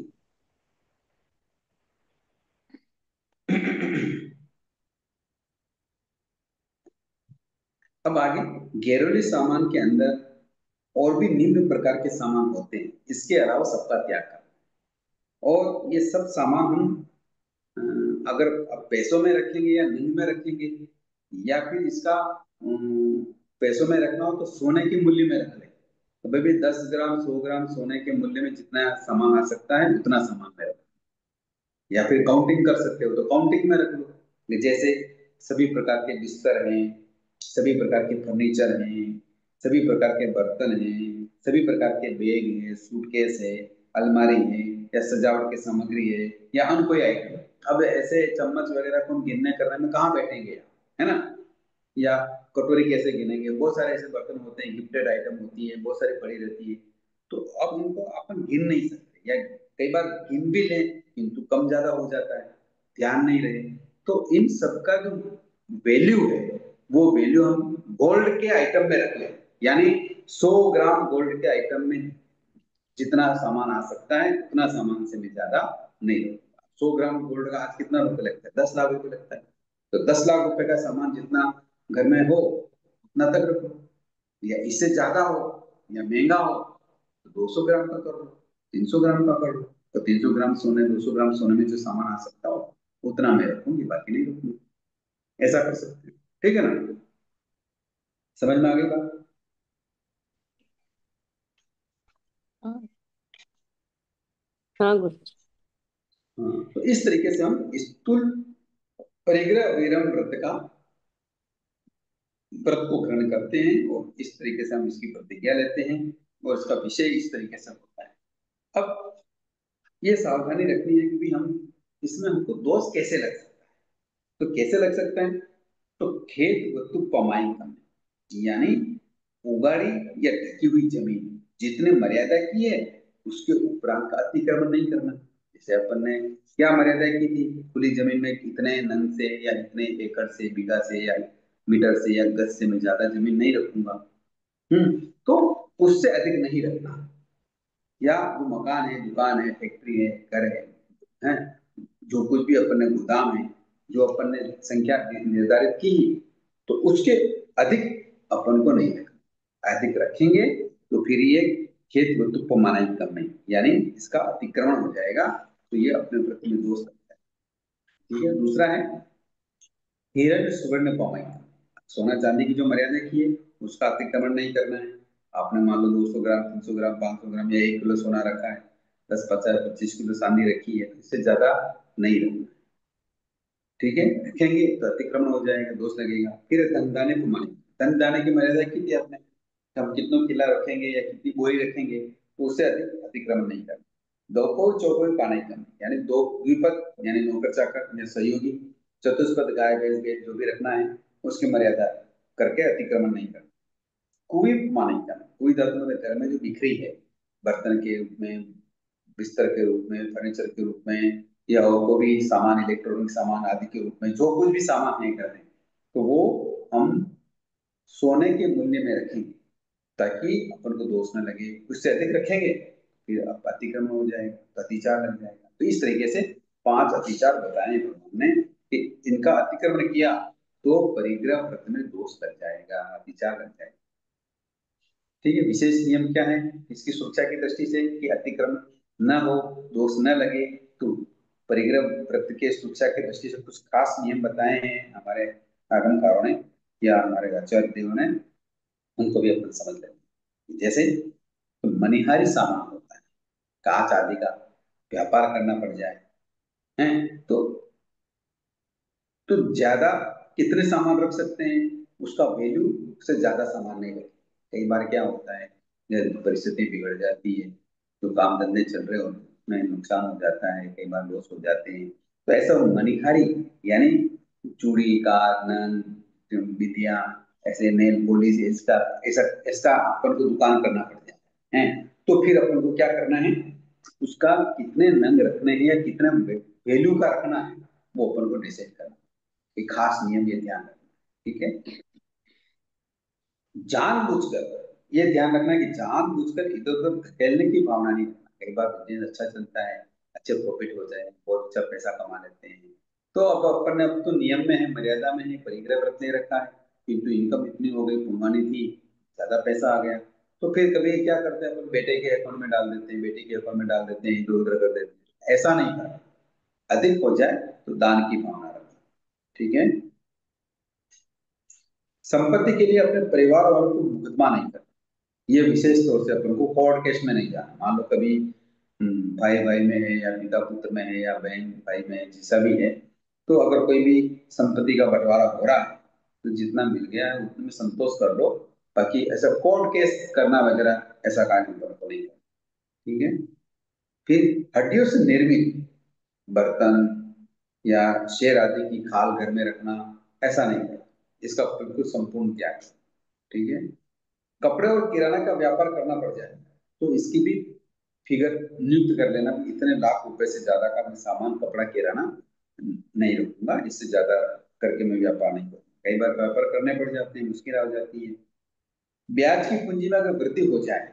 अब आगे घरेलू सामान के अंदर और भी निम्न प्रकार के सामान होते हैं, इसके अलावा सबका त्याग करना। और ये सब सामान हम अगर अब पैसों में रखेंगे या निम्न में रखेंगे, या फिर इसका पैसों में रखना हो तो सोने के मूल्य में रख लें, अभी भी 10 ग्राम 100 ग्राम सोने के मूल्य में जितना सामान आ सकता है उतना सामान में रखो, या फिर काउंटिंग कर सकते हो तो काउंटिंग में रख लो। जैसे सभी प्रकार के बिस्तर हैं, सभी प्रकार के फर्नीचर हैं, सभी प्रकार के बर्तन हैं, सभी प्रकार के बैग हैं, सूटकेस है, अलमारी है, या सजावट की सामग्री है, या अन्य कोई आइटम। अब ऐसे चम्मच वगैरह को हम गिनने करने में कहाँ बैठेंगे, है ना? या कटोरी कैसे गिनेंगे? बहुत सारे ऐसे बर्तन होते हैं, गिफ्टेड आइटम होती है, बहुत सारी पड़ी रहती है, तो अब उनको अपन गिन नहीं सकते, या कई बार गिन भी ले किंतु कम ज्यादा हो जाता है, ध्यान नहीं रहे। तो इन सबका जो वैल्यू है वो वैल्यू हम गोल्ड के आइटम में रख लें, यानी 100 ग्राम गोल्ड के आइटम में जितना सामान आ सकता है उतना सामान से भी ज्यादा नहीं रखूंगा। 100 ग्राम गोल्ड का आज कितना रुपए लगता है? 10 लाख रुपए लगता है। तो 10 लाख रुपए का सामान जितना घर में हो उतना तक रखो, या इससे ज्यादा हो या महंगा हो तो 200 ग्राम का कर लो, 300 ग्राम का कर लो। तो 300 ग्राम सोने, 200 ग्राम सोने में जो सामान आ सकता हो उतना मैं रखूंगी, बाकी नहीं रखूंगी। ऐसा कर सकते हो, ठीक है ना? समझ में आ गई बात? हाँ हाँ गुरुजी। हाँ, तो इस तरीके से हम स्थूल परिग्रह विरम व्रत का व्रत को ग्रहण करते हैं, और इस तरीके से हम इसकी प्रतिज्ञा लेते हैं, और इसका विषय इस तरीके से होता है। अब ये सावधानी रखनी है कि भी हम इसमें हमको दोष कैसे लग सकता है। तो कैसे लग सकता है? तो खेत वस्तु पमाई करना, यानी उगाड़ी या ढकी हुई जमीन जितने मर्यादा की है उसके उपरांत का अतिक्रमण नहीं करना। जैसे अपन ने क्या मर्यादा की थी? खुली जमीन में इतने नन से या इतने एकड़ से, बीघा से, या मीटर से, या गज से मैं ज्यादा जमीन नहीं रखूंगा। तो उससे अधिक नहीं रखना। या जो मकान है, दुकान है, फैक्ट्री है, घर है, जो कुछ भी अपन ने गोदाम है, जो अपन ने संख्या निर्धारित की, तो उसके अधिक अपन को नहीं रखना। अधिक रखेंगे तो फिर ये खेत वस्तु पमाना कम नहीं, यानी इसका अतिक्रमण हो जाएगा, तो ये अपने प्रति में दोष लगता है। ठीक है। दूसरा है हिरण सुवर्ण पमाई, सोना चांदी की जो मर्यादा की है उसका अतिक्रमण नहीं करना है। आपने मान लो 200 ग्राम, 300 ग्राम, 500 ग्राम या 1 किलो सोना रखा है, 10, 50, 25 किलो चांदी रखी है, तो इससे ज्यादा नहीं रखना। ठीक है, रखेंगे तो अतिक्रमण हो जाएगा, दोष लगेगा। फिर धन दाने प्रमाणित, धन दाने की मर्यादा की थी आपने, हम कितनों किला रखेंगे या कितनी बोरी रखेंगे, तो उससे अधिक अतिक्रमण नहीं करना। दो चौकोई पाने का, यानी दो द्विपद यानी नौकर चाकर या सहयोगी, चतुष्पद गाय भैंस भेड़ जो भी रखना है उसकी मर्यादा करके अतिक्रमण नहीं करना। कुई माने का, कुई धातु में घर में जो बिखरी है, बर्तन के रूप में, बिस्तर के रूप में, फर्नीचर के रूप में, या और कोई भी सामान, इलेक्ट्रॉनिक सामान आदि के रूप में, जो कुछ भी सामान है घर में, तो वो हम सोने के मूल्य में रखेंगे ताकि अपन को दोष न लगे। उससे अधिक रखेंगे फिर अतिक्रमण हो जाएगा, तो अतिचार लग जाएगा। तो इस तरीके से 5 अतिचार बताए हैं भगवान ने कि इनका अतिक्रमण किया तो परिग्रह व्रत में दोष लग जाएगा, अतिचार लग जाएगा। ठीक है। विशेष नियम क्या है इसकी सुरक्षा की दृष्टि से कि अतिक्रमण न हो, दोष न लगे, तो परिग्रह व्रत के सुरक्षा की दृष्टि से कुछ खास नियम बताए हैं हमारे आगमकारों ने या हमारे आचार्य देव ने, उनको भी अपन समझ लेंगे। जैसे तो मनिहारी सामान होता है, कांच आदि का व्यापार करना पड़ जाए, हैं तो ज्यादा कितने सामान रख सकते हैं, उसका वैल्यू से ज्यादा सामान नहीं रखें। कई बार क्या होता है, जब परिस्थिति बिगड़ जाती है तो काम धंधे चल रहे हो उसमें नुकसान हो जाता है, कई बार लॉस हो जाते हैं, तो ऐसा मनिहारी यानी चूड़ी का नन, बिंदिया, ऐसे नेल पॉलिश, इसका ऐसा इसका अपन को दुकान करना पड़ जाता है। तो फिर अपन को क्या करना है, उसका कितने नंग रखने हैं या कितने वैल्यू का रखना है वो अपन को डिसाइड करना। एक खास नियम ये ध्यान रखना। ठीक है। जानबूझकर ये ध्यान रखना कि जानबूझकर इधर उधर धकेलने की भावना नहीं रखना। कई बार बिजनेस अच्छा चलता है, अच्छे प्रॉफिट हो जाए, बहुत अच्छा पैसा कमा लेते हैं, तो अब अपन ने अब तो नियम में है, मर्यादा में है, परिग्रह व्रत नहीं रखा है, किंतु इनकम इतनी हो गई, कमानी थी, ज्यादा पैसा आ गया, तो फिर कभी क्या करते हैं अपन बेटे के अकाउंट में डाल देते हैं, बेटी के अकाउंट में डाल देते हैं, इधर उधर कर देते हैं। ऐसा नहीं करना। अधिक हो जाए तो दान की भावना रखना। ठीक है। संपत्ति के लिए अपने परिवार वालों को मुकदमा नहीं करना। ये विशेष तौर से अपन को कोर्ट केस में नहीं जाना। मान लो कभी भाई भाई में है या पिता पुत्र में है या बहन भाई में है, जैसा भी है, तो अगर कोई भी संपत्ति का बंटवारा हो रहा है तो जितना मिल गया है उतने में संतोष कर लो। बाकी ऐसा कोर्ट केस करना वगैरह ऐसा कार्य अपन को नहीं करना। ठीक है। फिर हड्डियों से निर्मित बर्तन या शेर आदि की खाल घर में रखना, ऐसा नहीं करना। इसका बिल्कुल संपूर्ण त्याग। ठीक है। कपड़े और किराना का व्यापार करना पड़ जाए तो इसकी भी फिगर नियुक्त कर लेना कि इतने लाख रुपए से ज्यादा का मैं सामान कपड़ा किराना नहीं रखूंगा, इससे ज्यादा करके मैं व्यापार नहीं करूंगा। कई बार व्यापार करने पड़ जाते हैं, मुश्किल आ जाती है। ब्याज की पूंजी में अगर वृद्धि हो जाए,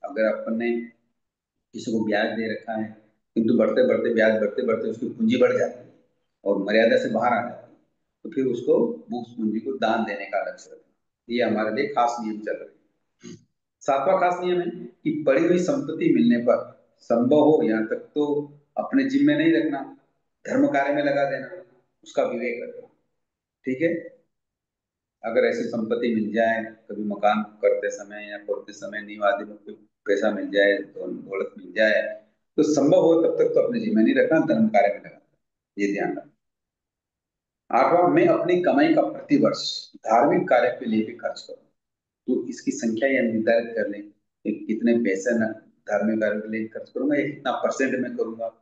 अगर अपन ने किसी को ब्याज दे रखा है किंतु बढ़ते बढ़ते ब्याज बढ़ते बढ़ते उसकी पूंजी बढ़ जाती है और मर्यादा से बाहर आ जाती है, तो फिर उसको उस पूंजी को दान देने का लक्ष्य रखना। ये हमारे लिए खास नियम चल रहे हैं। सातवां खास नियम है कि पड़ी हुई संपत्ति मिलने पर संभव हो यहाँ तक तो अपने जिम्मे नहीं रखना, धर्म कार्य में लगा देना, उसका विवेक रखना। ठीक है। अगर ऐसी संपत्ति मिल जाए, कभी मकान करते समय या खोदते समय नींव आदि में कोई पैसा मिल जाए, तो दौलत मिल जाए, तो संभव हो तब तक तो अपने जिम्मे नहीं रखना, धर्म कार्य में लगाना, ये ध्यान रखना। आठवां, मैं अपनी कमाई का प्रतिवर्ष धार्मिक कार्य के लिए भी खर्च करूँ। तो इसकी संख्या या निर्धारित कर लें कि कितने पैसे न धार्मिक कार्य के लिए खर्च करूंगा या कितना परसेंट में करूंगा।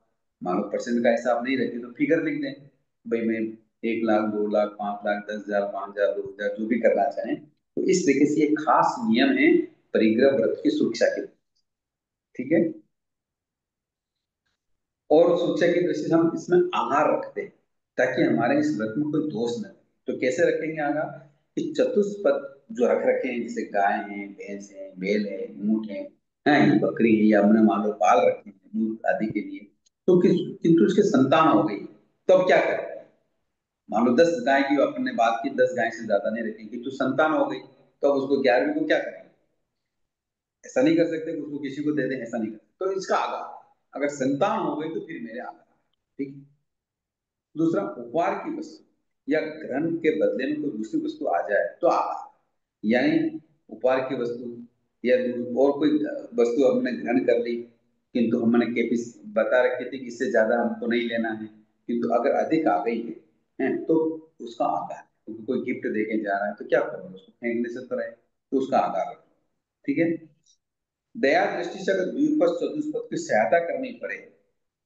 मान लो परसेंट का हिसाब नहीं रखे तो फिगर लिख दें, भाई मैं 1 लाख 2 लाख 5 लाख 10,000 5,000 2,000 जो भी करना चाहें। तो इस तरीके से ये खास नियम है परिग्रह व्रत की सुरक्षा के। ठीक है। और सुरक्षा की दृष्टि से हम इसमें आहार रखते हैं ताकि हमारे इस व्रत में कोई दोष न लगे। तो कैसे रखेंगे आहार कि चतुष्पद जो रख रखे हैं, जैसे गाय है, भैंस है, बैल है, ऊंट है, हैं, बकरी है, या हमने मान लो पाल रखे हैं दूध आदि के लिए, तो किंतु उसके संतान हो गई तो अब क्या करें। मान लो 10 गाय की अपने बात की, 10 गाय से ज्यादा नहीं रखेंगे, तो संतान हो गई तो अब उसको 11वीं को क्या करेंगे। ऐसा नहीं कर सकते कि उसको किसी को दे दें, ऐसा नहीं कर सकते। तो इसका आधार अगर संतान हो गई तो फिर मेरे आधार। ठीक है। दूसरा, उपहार की वस्तु या ग्रहण के बदले में कोई दूसरी वस्तु आ जाए तो आहार, यानी उपहार की वस्तु या और कोई वस्तु हमने ग्रहण कर ली किंतु हमने केपिस बता रखी थी कि इससे ज्यादा हमको नहीं लेना है, किंतु अगर अधिक आ गई है तो उसका आधार, क्योंकि कोई गिफ्ट देके जा रहा है तो क्या करोगे, उसको फेंकने से तो रहे, तो उसका आधार रखो। ठीक है। दया दृष्टि से अगर द्विपद चतुष्पद की सहायता करनी पड़े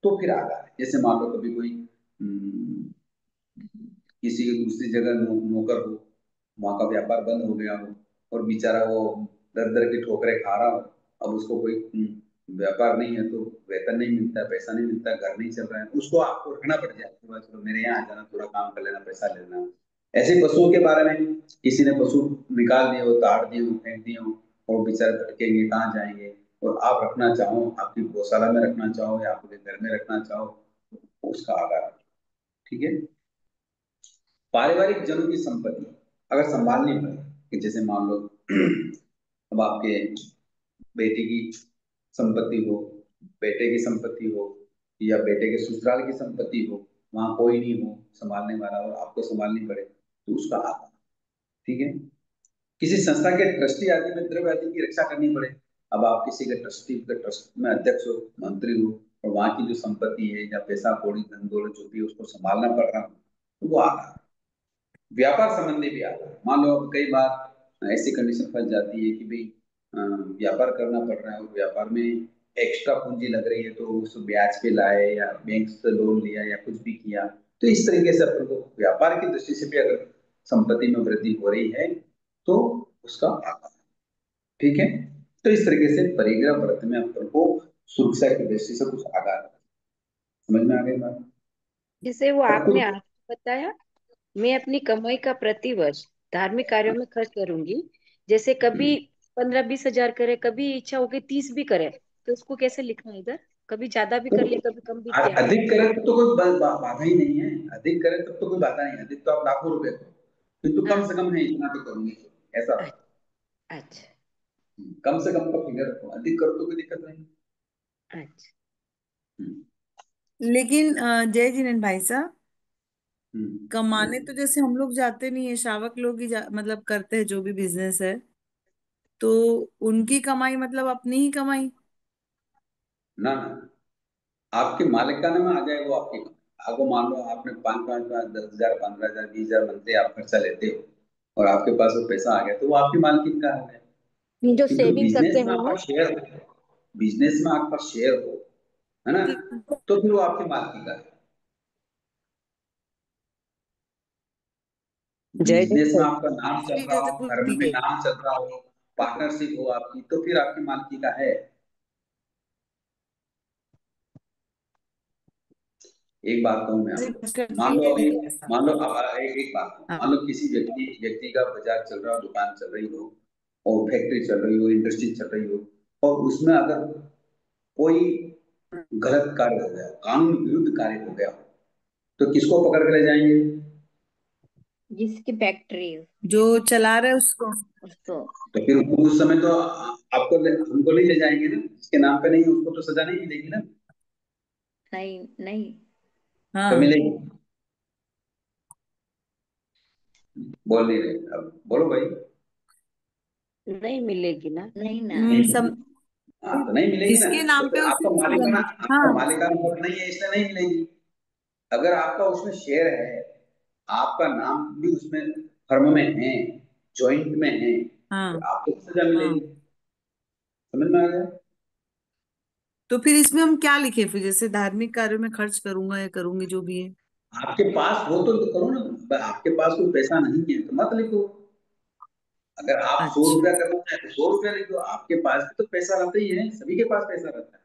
तो फिर आधार है। जैसे मान लो कभी कोई किसी की दूसरी जगह नौकर हो, वहां का व्यापार बंद हो गया हो और बेचारा वो दर दर की ठोकरें खा रहा हो, अब उसको कोई व्यापार नहीं है तो वेतन नहीं मिलता, पैसा नहीं मिलता, घर नहीं चल रहा है, उसको आपको रखना पड़ जाए कि भाई चलो मेरे यहाँ आ जाना, थोड़ा काम कर लेना, पैसा ले लेना। ऐसे पशुओं के बारे में किसी ने पशु निकाल दिए हो, ताड़ दिए हो, फेंक दिए हो और बेचारे भटकेंगे, कहाँ जाएंगे, और आप रखना चाहो, आपकी गौशाला में रखना चाहो या आपके घर में रखना चाहो, तो उसका आधार। ठीक है। पारिवारिक जनों की संपत्ति अगर संभालनी पड़े, कि जैसे मान लो अब आपके बेटी की संपत्ति हो, बेटे की संपत्ति हो या बेटे के ससुराल की संपत्ति हो, वहां कोई नहीं हो संभालने वाला और आपको संभालनी पड़े तो उसका आधार। ठीक है। किसी संस्था के ट्रस्टी आदि में द्रव्य आदि की रक्षा करनी पड़े, अब आप किसी के ट्रस्टी के ट्रस्ट में अध्यक्ष हो, मंत्री हो, और वहां की जो संपत्ति है या पैसा कौड़ी धन दौलत जो भी है उसको संभालना पड़ रहा हो तो वो आधार। व्यापार संबंधी भी आता है। मान लो अब कई बार ऐसी कंडीशन फंस जाती है कि भाई व्यापार करना पड़ रहा है और व्यापार में एक्स्ट्रा पूंजी लग रही है तो उस ब्याज पे लाए या बैंक से लोन लिया या कुछ भी किया, तो इस तरीके से अपन को व्यापार की दृष्टि से भी अगर संपत्ति में वृद्धि हो रही है तो उसका आधार। ठीक है। तो इस तरीके से परिग्रह व्रत में अपन को सुरक्षा की दृष्टि से कुछ आधार समझ में आ गई बात। जैसे वो अब आपने कुछ आज बताया, मैं अपनी कमाई का प्रतिवर्ष धार्मिक कार्यों में खर्च करूंगी। जैसे कभी 15-20 हजार करे, कभी इच्छा होगी 30 भी करे, तो उसको कैसे लिखना है इधर? कभी ज्यादा भी कर लिया, कभी कम भी किया। अधिक करे तो कोई बाधा ही नहीं है, अधिक करे तब तो कोई बाधा नहीं है, अधिक तो आप लाखों रुपए करो, किंतु कम हाँ। से कम है इतना तो करूंगी, ऐसा। अच्छा। कम से कम का फिगर रखो, अधिक करो तो कोई दिक्कत नहीं। अच्छा। हम्म, लेकिन जय जिनेन्द्र भाई साहब, कमाने बोलिए। तो जैसे हम लोग जाते नहीं है, शावक लोग ही मतलब करते हैं जो भी बिजनेस है। तो उनकी कमाई मतलब अपनी ही कमाई। ना ना, आपके मालिकाना में आ जाए वो आपकी कमाई। आपको मान लो आपने 5 5 5 10,000 15,000 20,000 मंथली आप खर्चा लेते हो और आपके पास वो पैसा आ गया तो वो आपकी मालकिन का है। जो क्योंकि सेविंग करते बिजनेस में हैं आपका वो। शेयर हो, बिजनेस में आपका शेयर हो, है ना, तो फिर वो आपकी मालकिन का है। जय जय बिजनेस में सर। आपका नाम चल भी रहा जैसे हो, कुछ घर में भी दिए। नाम चल रहा हो, पार्टनरशिप हो आपकी, तो फिर आपकी मालकी का है। एक बात कहूँ मैं जैसे आपको, खर्च कर मान लो दिए अभी, पैसा। मान लो अब एक बात कहूँ, हाँ मान लो किसी व्यक्ति व्यक्ति का बाजार चल रहा हो, दुकान चल रही हो और फैक्ट्री चल रही हो, इंडस्ट्री चल रही हो, और उसमें अगर कोई गलत कार्य हो गया, कानून विरुद्ध कार्य हो गया, तो किसको पकड़ के ले जाएंगे? जिसकी फैक्ट्री है जो चला रहे उसको। उसको। तो फिर उस समय तो आपको हमको नहीं ले जाएंगे ना, जिसके नाम पे नहीं है उसको तो सजा नहीं मिलेगी ना। नहीं नहीं। तो हाँ। मिलेगी? बोल नहीं रहे, अब बोलो भाई। नहीं मिलेगी ना। नहीं ना। नहीं सम मिलेगी। हाँ तो नहीं मिलेगी ना। जिसके तो नाम पे फिर उसकी सजा नहीं। आपका हाँ मालिकाना हक नहीं है इसलिए नहीं मिलेगी। अगर आपका उसमें शेयर है, आपका नाम भी उसमें फर्म में है, जॉइंट में है, हाँ तो आपको सजा मिलेगी। हाँ। समझ में आ गया? तो फिर इसमें हम क्या लिखे, फिर जैसे धार्मिक कार्यों में खर्च करूंगा या करूंगी जो भी है। आपके पास हो तो करो ना, आपके पास कोई पैसा नहीं है तो मत लिखो। अगर आप 100 रुपया अच्छा। करना चाहें तो 100 रुपया लिख दो। आपके पास भी तो पैसा रहता ही है, सभी के पास पैसा रहता है।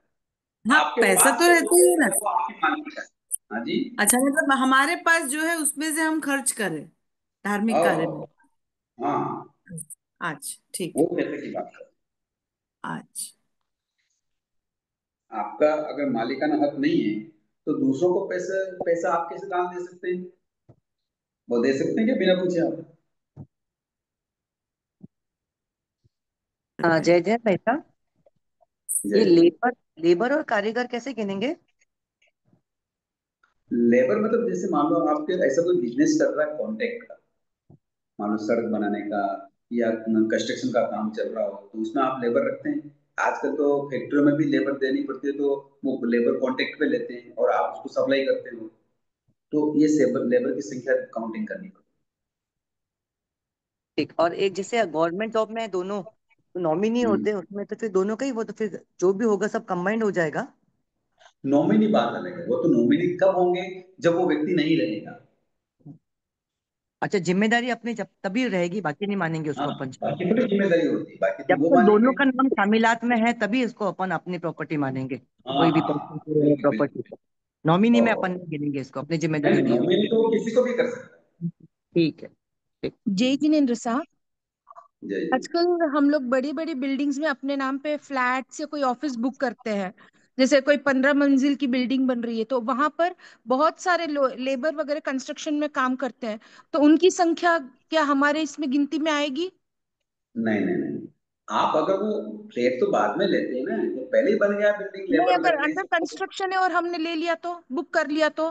हाँ आपके पैसा पास तो से जो रहता ही है पैसा ना। है वो आपकी मालकी का है। हाँ जी। अच्छा मतलब हमारे पास जो है उसमें से हम खर्च करें धार्मिक कार्य में। हाँ हाँ, अच्छा ठीक वो है। पैसे की बात है। अच्छा। आपका अगर मालिकाना हक नहीं है तो दूसरों को पैसा पैसा आप कैसे दान दे सकते हैं? वो दे सकते हैं क्या बिना पूछे आप? करते हैं। जय जय भाई साहब। ये जय। लेबर लेबर और कारीगर कैसे गिनेंगे? लेबर मतलब जैसे मान लो आपके ऐसा कोई बिजनेस कर रहा है कॉन्ट्रैक्ट का, मान लो सड़क बनाने का या कंस्ट्रक्शन का काम चल रहा हो, तो उसमें आप लेबर रखते हैं। आजकल तो फैक्ट्रियों में भी लेबर देनी पड़ती है, तो वो लेबर कॉन्ट्रैक्ट पे लेते हैं और आप उसको सप्लाई करते हो, तो ये लेबर की संख्या काउंटिंग करनी पड़ती ठीक। और एक जैसे गवर्नमेंट जॉब में है दोनों, तो नॉमिनी है। होते हैं उसमें, तो फिर दोनों का ही वो, तो फिर जो भी होगा सब कंबाइंड हो जाएगा। नॉमिनी बात अलग है, वो तो नॉमिनी कब होंगे? जब वो व्यक्ति नहीं रहेगा। अच्छा, जिम्मेदारी अपनी जब तभी रहेगी, बाकी नहीं मानेंगे हाँ, उसको अपन। बाकी थोड़ी जिम्मेदारी होती है, बाकी तो जब वो तक दोनों मानेंगे। का नाम शामिलात में है तभी इसको अपन अपनी प्रॉपर्टी मानेंगे, हाँ कोई भी हाँ पर्सन हाँ, को बिल्कुल प्रॉपर्टी बिल्कुल। को। नॉमिनी में अपन और नहीं गिनेंगे इसको, अपनी नहीं जिम्मेदारी नहीं, नहीं होगी। नॉमिनी तो वो किसी को भी कर सकता ठीक है। ठीक। जय जिनेन्द्र साहब, है। जय जी। आजकल हम लोग बड़ी बड़ी बिल्डिंग्स में अपने नाम पे फ्लैट से कोई ऑफिस बुक करते हैं। जैसे कोई 15 मंजिल की बिल्डिंग बन रही है तो वहां पर बहुत सारे लेबर वगैरह कंस्ट्रक्शन में काम करते हैं, तो उनकी संख्या क्या हमारे इसमें गिनती में आएगी? नहीं नहीं नहीं, आप अगर वो फ्लैट तो बाद में लेते हैं ना, वो पहले ही बन गया बिल्डिंग, नहीं, लेबर अगर लग गई अंडर सब। कंस्ट्रक्शन है और हमने ले लिया तो, बुक कर लिया तो?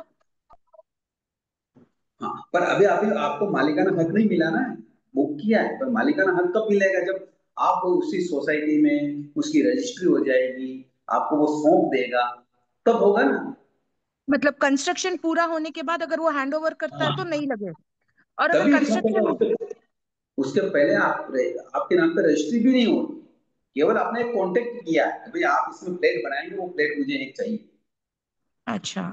हाँ, पर अभी अभी आपको मालिकाना हक नहीं मिला ना। बुक किया है पर मालिकाना हक कब मिलेगा? जब आप उसी सोसाइटी में उसकी रजिस्ट्री हो जाएगी, आपको वो सौंप देगा, तब होगा ना। मतलब कंस्ट्रक्शन पूरा होने के बाद अगर वो हैंड ओवर करता है हाँ, तो नहीं लगे, और अगर तभी छपेगा। कंस्ट्रक्शन। उसके पहले आपके नाम पे रजिस्ट्री भी नहीं होगी। केवल आपने एक कॉन्टेक्ट किया है कि भाई आप इसमें फ्लैट बनाएंगे, वो फ्लैट मुझे एक चाहिए, अच्छा,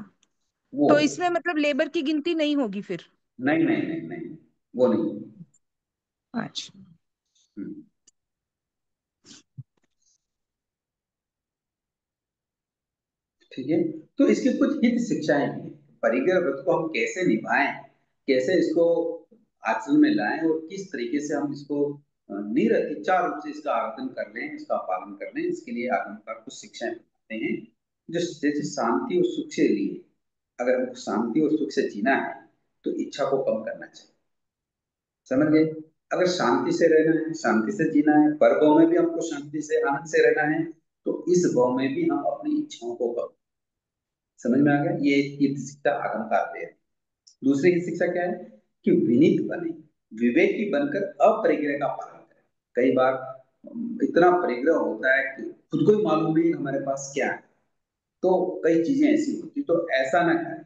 वो। तो इसमें मतलब लेबर की गिनती नहीं होगी फिर? नहीं नहीं नहीं नहीं, वो नहीं। अच्छा। हम्म, ठीक है। तो इसकी कुछ हित शिक्षाएं हैं। परिग्रह व्रत को हम कैसे निभाएं, कैसे इसको आचरण में लाएं और किस तरीके से हम इसको निरत इच्छा रूप से इसका आराधन कर लें, इसका पालन कर लें, इसके लिए आगमकार कुछ शिक्षाएं बताते हैं। जो जैसे शांति और सुख से लिए, अगर हमको शांति और सुख से जीना है तो इच्छा को कम करना चाहिए। समझ गए? अगर शांति से रहना है, शांति से जीना है, पर भाव में भी हमको शांति से आनंद से रहना है, तो इस भाव में भी हम अपनी इच्छाओं को कम। समझ में आ गया? ये शिक्षा आगमकार दे रहे हैं। दूसरी की शिक्षा क्या है? कि विनीत बने, विवेकी बनकर अपरिग्रह का पालन करें। कई बार इतना परिग्रह होता है कि खुद को ही मालूम नहीं हमारे पास क्या है। तो कई चीजें ऐसी होती, तो ऐसा ना करें।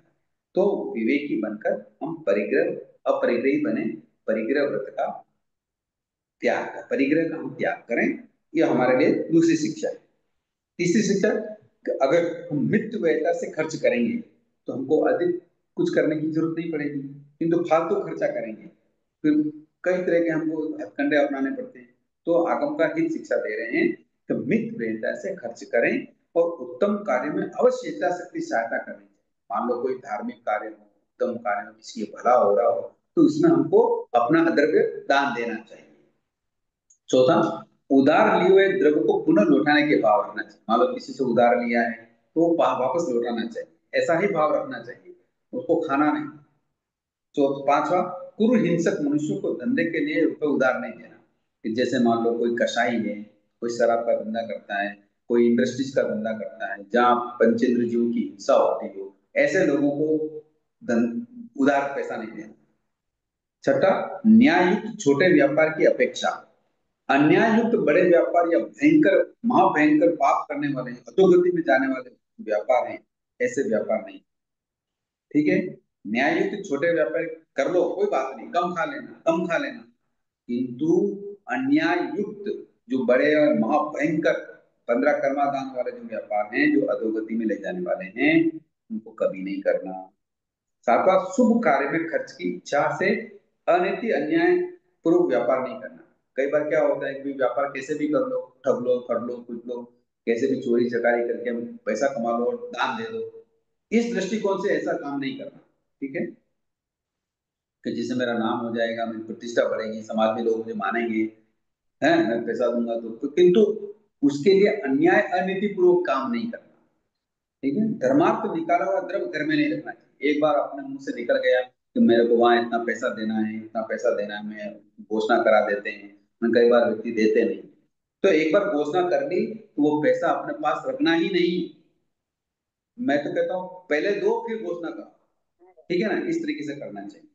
तो विवेकी बनकर हम परिग्रह अपरिग्रही बने, परिग्रह व्रत का त्याग का, परिग्रह का हम त्याग करें। ये हमारे लिए दूसरी शिक्षा है। तीसरी शिक्षा, कि अगर हम मित व्ययता से खर्च करेंगे तो हमको अधिक कुछ करने की जरूरत नहीं पड़ेगी, किंतु फालतू खर्चा करेंगे फिर कई तरह के हमको हथकंडे अपनाने पड़ते हैं। तो आगम का हित शिक्षा दे रहे हैं कि मित व्ययता से खर्च करें और उत्तम कार्य में अवश्य यथाशक्ति सहायता करनी चाहिए। मान लो कोई धार्मिक कार्य हो, उत्तम कार्य हो, किसी के भला हो रहा हो, तो उसमें हमको अपना द्रव्य दान देना चाहिए। चौथा, उधार लिए हुए द्रव्य को पुनः लौटाने के भाव रखना चाहिए। मान लो किसी से उधार लिया है तो वो वापस लौटाना चाहिए, ऐसा ही भाव रखना चाहिए, उसको खाना नहीं। पांचवा, कुरु हिंसक मनुष्यों को धंधे के लिए रुपए उधार नहीं देना। कि जैसे मान लो कोई कसाई है, कोई शराब का धंधा करता है, कोई इंडस्ट्रीज का धंधा करता है जहाँ पंचेंद्र जीवों की हिंसा होती हो, ऐसे लोगों को उधार पैसा नहीं देना। छठा, न्याययुक्त छोटे व्यापार की अपेक्षा अन्याय युक्त बड़े व्यापार या भयंकर महाभयंकर पाप करने वाले, अधोगति में जाने वाले व्यापार हैं, ऐसे व्यापार नहीं। ठीक है, न्याय युक्त छोटे व्यापार कर लो, कोई बात नहीं, कम खा लेना, कम खा लेना, किंतु अन्याय युक्त जो बड़े और महाभयंकर 15 कर्मादान वाले जो व्यापार हैं, जो अधोगति में ले जाने वाले हैं, उनको कभी नहीं करना। सातवां, शुभ कार्य में खर्च की इच्छा से अनैतिक अन्याय पूर्वक व्यापार नहीं करना। कई बार क्या होता है कि व्यापार कैसे भी कर लो, ठग लो, कर लो, कुछ लो, कैसे भी चोरी चकारी करके हम पैसा कमा लो और दान दे दो, इस दृष्टिकोण से ऐसा काम नहीं करना। ठीक है, कि जिससे मेरा नाम हो जाएगा, मेरी प्रतिष्ठा बढ़ेगी, समाज में लोग मुझे मानेंगे, है मैं पैसा दूंगा तो किंतु उसके लिए अन्याय अनीति पूर्वक काम नहीं करना। ठीक है, धर्मार्थ निकाला हुआ द्रव्य घर में नहीं रखना चाहिए। एक बार अपने मुंह से निकल गया कि मेरे को वहां इतना पैसा देना है, इतना पैसा देना है, मैं घोषणा करा देते हैं, मैं कई बार व्यक्ति देते नहीं, तो एक बार घोषणा कर ली तो वो पैसा अपने पास रखना ही नहीं। मैं तो कहता हूँ पहले दो फिर घोषणा करो। ठीक है ना, इस तरीके से करना चाहिए।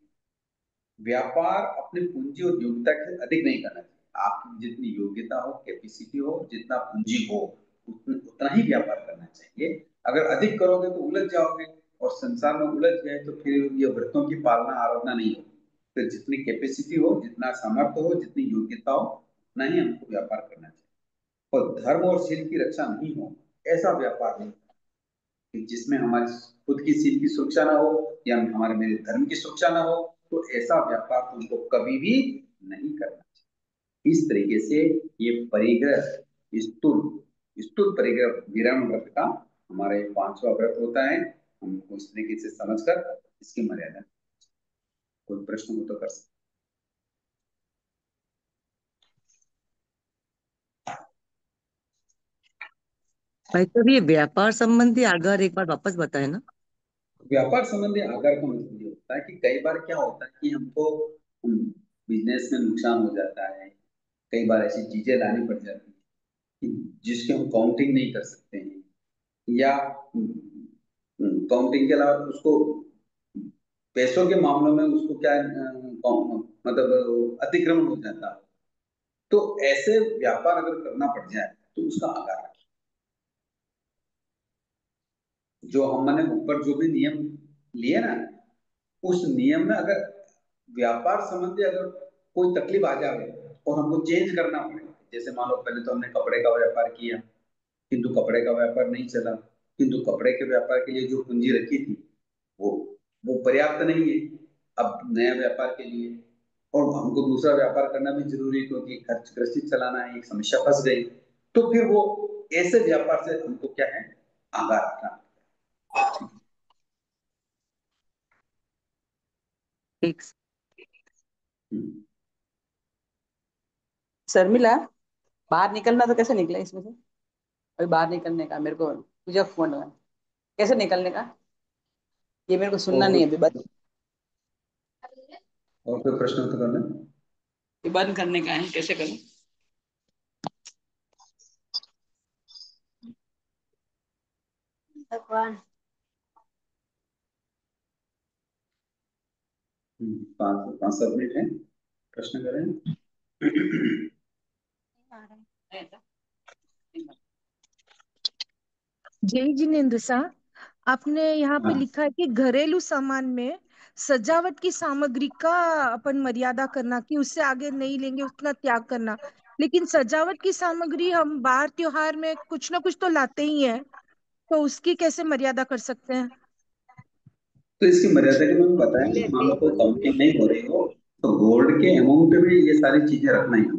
व्यापार अपनी पूंजी और योग्यता से अधिक नहीं करना चाहिए। आपकी जितनी योग्यता हो, कैपेसिटी हो, जितना पूंजी हो, उतना ही व्यापार करना चाहिए। अगर अधिक करोगे तो उलझ जाओगे, और संसार में उलझ गए तो फिर ये व्रतों की पालना आराधना नहीं होगी। तो जितनी कैपेसिटी हो, जितना सामर्थ्य हो, जितनी योग्यता हो, उतना ही हमको व्यापार करना चाहिए। और धर्म और शील की रक्षा नहीं हो, ऐसा व्यापार नहीं कि जिसमें हमारी खुद की सील की सुरक्षा ना हो या हमारे मेरे धर्म की सुरक्षा ना हो, तो ऐसा व्यापार तुमको कभी भी नहीं करना चाहिए। इस तरीके से ये परिग्रह, स्थूल स्थूल परिग्रह विराम व्रत का हमारा ये 5वां व्रत होता है। हमको इस तरीके से समझकर इसकी मर्यादा, कोई प्रश्न हो तो कर सकते। भाई साहब, ये व्यापार संबंधी आधार एक बार वापस बताए ना। व्यापार संबंधी आधार का मतलब ये होता है कि कई बार क्या होता है कि हमको बिजनेस में नुकसान हो जाता है, कई बार ऐसी चीजें लानी पड़ जाती है जिसकी हम काउंटिंग नहीं कर सकते हैं, या काउंटिंग के अलावा उसको पैसों के मामलों में उसको क्या मतलब अतिक्रमण हो जाता है। तो ऐसे व्यापार अगर करना पड़ जाए तो उसका आधार रखिए। जो हमने ऊपर जो भी नियम लिए ना, उस नियम में अगर व्यापार संबंधी अगर कोई तकलीफ आ जाए और हमको चेंज करना पड़े, जैसे मान लो पहले तो हमने कपड़े का व्यापार किया, किंतु कपड़े का व्यापार नहीं चला, किंतु कपड़े के व्यापार के लिए जो पूंजी रखी थी वो वो पर्याप्त नहीं है अब नया व्यापार के लिए, और हमको दूसरा व्यापार करना भी जरूरी है क्योंकि खर्च गृहस्थी चलाना है, एक समस्या फंस गई, तो फिर वो ऐसे व्यापार से हमको क्या है, आगाह रखना। ठीक। हम्म। शर्मिला, बाहर निकलना तो कैसे निकले इसमें से? अभी बाहर निकलने का मेरे को तुझे फोन लगा, कैसे निकलने का ये मेरे को सुनना और नहीं है अभी। बंद, और कोई प्रश्न उत्तर करना? ये बंद करने का है, कैसे करूं? भगवान। 5-7 मिनट है, प्रश्न करें। जय जिनेन्द्र साहब, आपने यहाँ पे हाँ, लिखा है कि घरेलू सामान में सजावट की सामग्री का अपन मर्यादा करना, कि उससे आगे नहीं लेंगे, उतना त्याग करना। लेकिन सजावट की सामग्री हम बाहर त्योहार में कुछ ना कुछ तो लाते ही हैं, तो उसकी कैसे मर्यादा कर सकते हैं? तो इसकी मर्यादा के मैंने बताया ना, मान लो कोई काउंटिंग नहीं हो रही हो तो गोल्ड के अमाउंट में ये सारी चीजें रखना ही हो।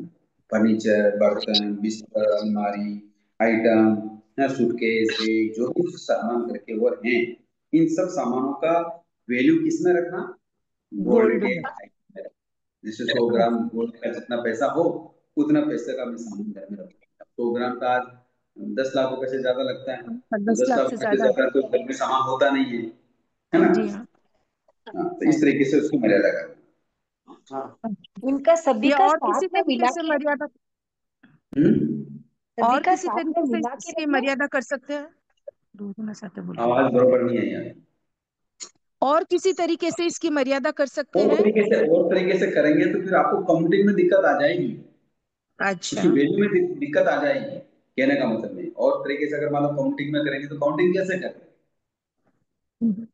फर्नीचर, बर्तन, बिस्तर, अलमारी, आइटम या सूटकेस, बैग, जो भी सामान रखे हुए हैं, इन सब सामानों का वैल्यू किस में रखना? गोल्ड गोल्ड के में। item में। जैसे 100 ग्राम गोल्ड का जितना पैसा हो उतना पैसे का मैं सामान घर में रखूंगा। 100 ग्राम का आज 10 लाख रुपए से ज्यादा लगता है, तो दस दस लाख लाख से रुपए से ज्यादा। ज्यादा तो घर में सामान होता नहीं है ना? जी हाँ। हाँ, तो इस तरीके से उसकी मर्यादा करना। हाँ, इनका सभी या का और साथ किसी में तरीके मिला से के, मर्यादा, हम्म। सभी और का किसी साथ में तरीके से मिला के इसकी रखना। मर्यादा कर सकते हैं? दो गुना साथ बोल रही हूँ। आवाज बरोबर नहीं है यार। और किसी तरीके से इसकी मर्यादा कर सकते हैं? और तरीके से करेंगे तो फिर आपको काउंटिंग में दिक्कत आ जाएगी, अच्छा। उसकी वैल्यू में दिक्कत आ जाएगी। कहने का मतलब नहीं, और तरीके से अगर मान लो काउंटिंग में करेंगे तो काउंटिंग कैसे करें?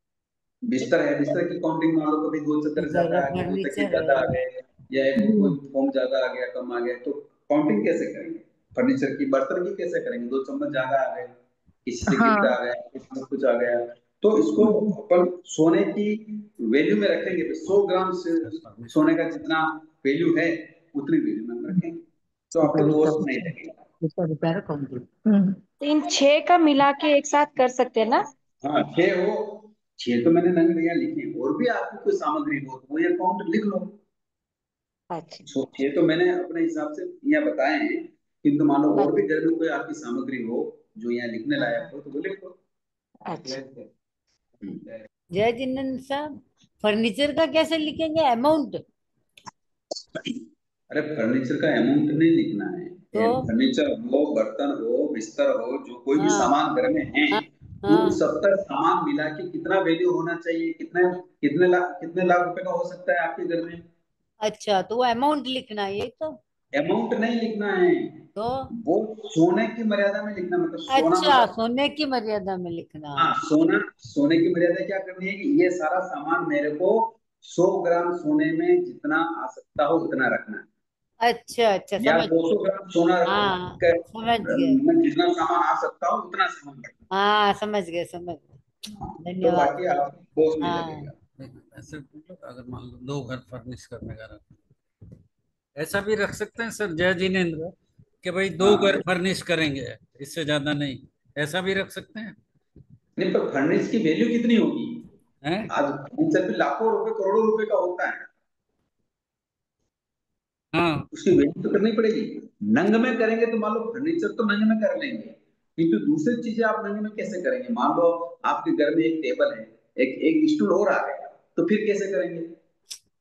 बिस्तर है, बिस्तर की काउंटिंग मान लो कभी दो चद्दर ज्यादा आ गए, दो तकिए फर्नीचर ज्यादा आ है। गए, या कोई फोम ज्यादा आ गया, कम आ गया, तो काउंटिंग कैसे करेंगे? फर्नीचर की, बर्तन की कैसे करेंगे? दो चम्मच ज्यादा आ गए, किसी से गिफ्ट हाँ। आ गया, किसी में कुछ आ गया, तो इसको अपन सोने की वैल्यू में रखेंगे। तो 100 ग्राम से सोने का जितना वैल्यू है उतनी वैल्यू में हम रखेंगे, तो आपको दोष नहीं लगेगा। रुपया काउंटिंग। तो इन 6 का मिला के एक साथ कर सकते हैं ना? हाँ, 6 हो, 6 तो मैंने नंग भैया लिखे, और भी आपकी कोई सामग्री हो तो वो अकाउंट लिख लो। अच्छा। 6 तो मैंने अपने हिसाब से यहाँ बताए हैं, किंतु मान लो और भी घर में कोई आपकी सामग्री हो जो यहाँ लिखने लायक हो तो वो लिख लो। अच्छा। हम्म। जय जिनेन्द्र साहब, फर्नीचर का कैसे लिखेंगे अमाउंट? अरे फर्नीचर का अमाउंट नहीं लिखना है। तो फर्नीचर हो, बर्तन हो, बिस्तर हो, जो कोई भी हाँ सामान घर में है, हाँ उन हाँ। सबका सामान मिला के कितना वैल्यू होना चाहिए, कितने लाख रुपए का हो सकता है आपके घर में? अच्छा, तो वो अमाउंट लिखना है ये तो। अमाउंट नहीं लिखना है, तो वो सोने की मर्यादा में लिखना। मतलब सोना, अच्छा, मतलब सोने की मर्यादा में लिखना। हाँ, सोने की मर्यादा क्या करनी है कि ये सारा सामान मेरे को 100 ग्राम सोने में जितना आ सकता हो उतना रखना है, अच्छा अच्छा, या समझ गए। 200 ग्राम सोना हाँ, समझ गए। मैं जितना सामान आ सकता हूँ उतना सामान रखना हाँ, समझ गए समझ गए। है। हाँ, तो धन्यवाद बाकी सर। आप बोझ नहीं हाँ। लगेगा। ऐसे मतलब अगर मान लो दो घर फर्निश करने का ऐसा भी रख सकते हैं सर जय जिनेन्द्र, कि भाई दो घर हाँ, फर्निश करेंगे, इससे ज्यादा नहीं, ऐसा भी रख सकते हैं। नहीं पर फर्निश की वैल्यू कितनी होगी? हैं? आज फर्नीचर भी लाखों रुपए, करोड़ों रुपए का होता है, हाँ उसकी वैल्यू तो करनी पड़ेगी। नंग में करेंगे तो मान लो फर्नीचर तो नंग में कर लेंगे, किंतु दूसरी चीजें आप नंग में कैसे करेंगे? मान लो आपके घर में एक टेबल है, एक एक स्टूल और आ गया, तो फिर कैसे करेंगे?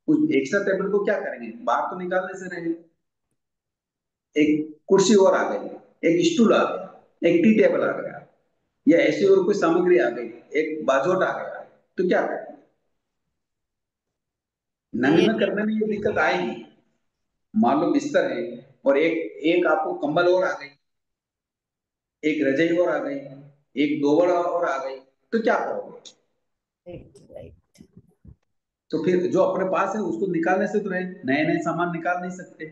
उस एक्स्ट्रा टेबल को क्या करेंगे? बाहर तो निकालने से रहेंगे। एक कुर्सी और आ गई, एक स्टूल आ गया, एक टी टेबल आ गया, या ऐसी और कोई सामग्री आ गई, एक बाजोट आ गया, तो क्या करेंगे? नंग ये में करने में ये दिक्कत आएगी। मान लो बिस्तर है और एक एक आपको कंबल और आ गई, एक रजाई और आ गई, एक दोवड़ और आ गई, तो क्या करोगे? Right right. तो फिर जो अपने पास है उसको निकालने से तो रहे, नए नए सामान निकाल नहीं सकते,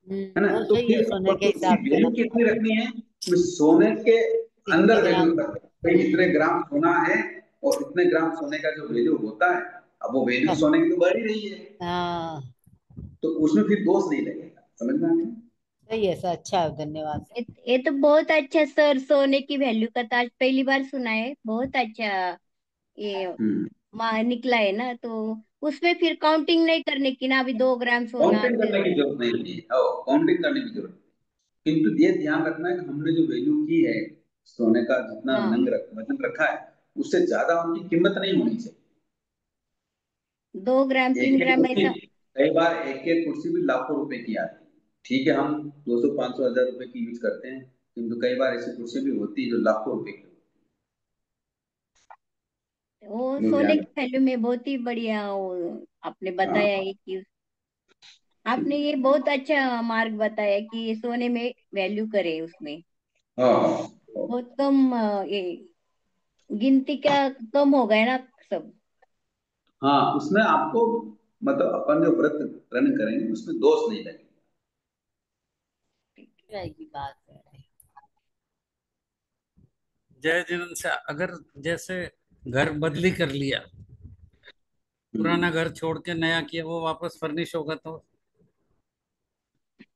है ना? वो तो सही है, फिर सोने अपन के को इसकी हिसाब से वैल्यू ना। कितनी रखनी है? तो सोने के इतने अंदर वैल्यू ग्राम। रखना है। भाई इतने ग्राम सोना है और इतने ग्राम सोने का जो वैल्यू होता है, अब वो वैल्यू सोने की तो बढ़ ही रही है, हाँ, तो उसमें फिर दोष नहीं लगेगा। समझ में आ गया? सही है सर, अच्छा है, धन्यवाद सर। ये तो बहुत अच्छा सर, सोने की वैल्यू का तो आज पहली बार सुना है, बहुत अच्छा। ये हम्म। निकला है ना, तो उसमें फिर काउंटिंग नहीं करने की ना, अभी 2 ग्राम सोना काउंटिंग करने की जरूरत नहीं है, काउंटिंग करने की जरूरत नहीं। किंतु ये ध्यान रखना है कि हमने जो वैल्यू की है सोने का, जितना हाँ, वजन रखा है, उससे ज्यादा उनकी कीमत नहीं होनी चाहिए। 2 ग्राम एक तीन एक ग्राम कुर्सी, ऐसा। कई बार एक एक कुर्सी भी लाखों रुपए की आती है। ठीक है, हम 200 500 हजार रुपए की यूज करते हैं, किंतु कई बार ऐसी कुर्सी भी होती है जो लाखों रुपए की होती वो है, जो सोने ध्यान की वैल्यू में बहुत ही बढ़िया वो आपने रखना। हाँ, बताया है कि आपने ये बहुत अच्छा मार्ग बताया कि ये सोने में वैल्यू करे उसमें। हाँ बहुत कम ये गिनती का कम हो गया ना सब। हाँ, उसमें आपको मतलब अपन जो व्रत रन करेंगे उसमें दोष नहीं लगेगा। रहेगी बात। जय जिनेंद्र से अगर जैसे घर बदली कर लिया, पुराना घर छोड़ के नया किया, वो वापस फर्निश होगा तो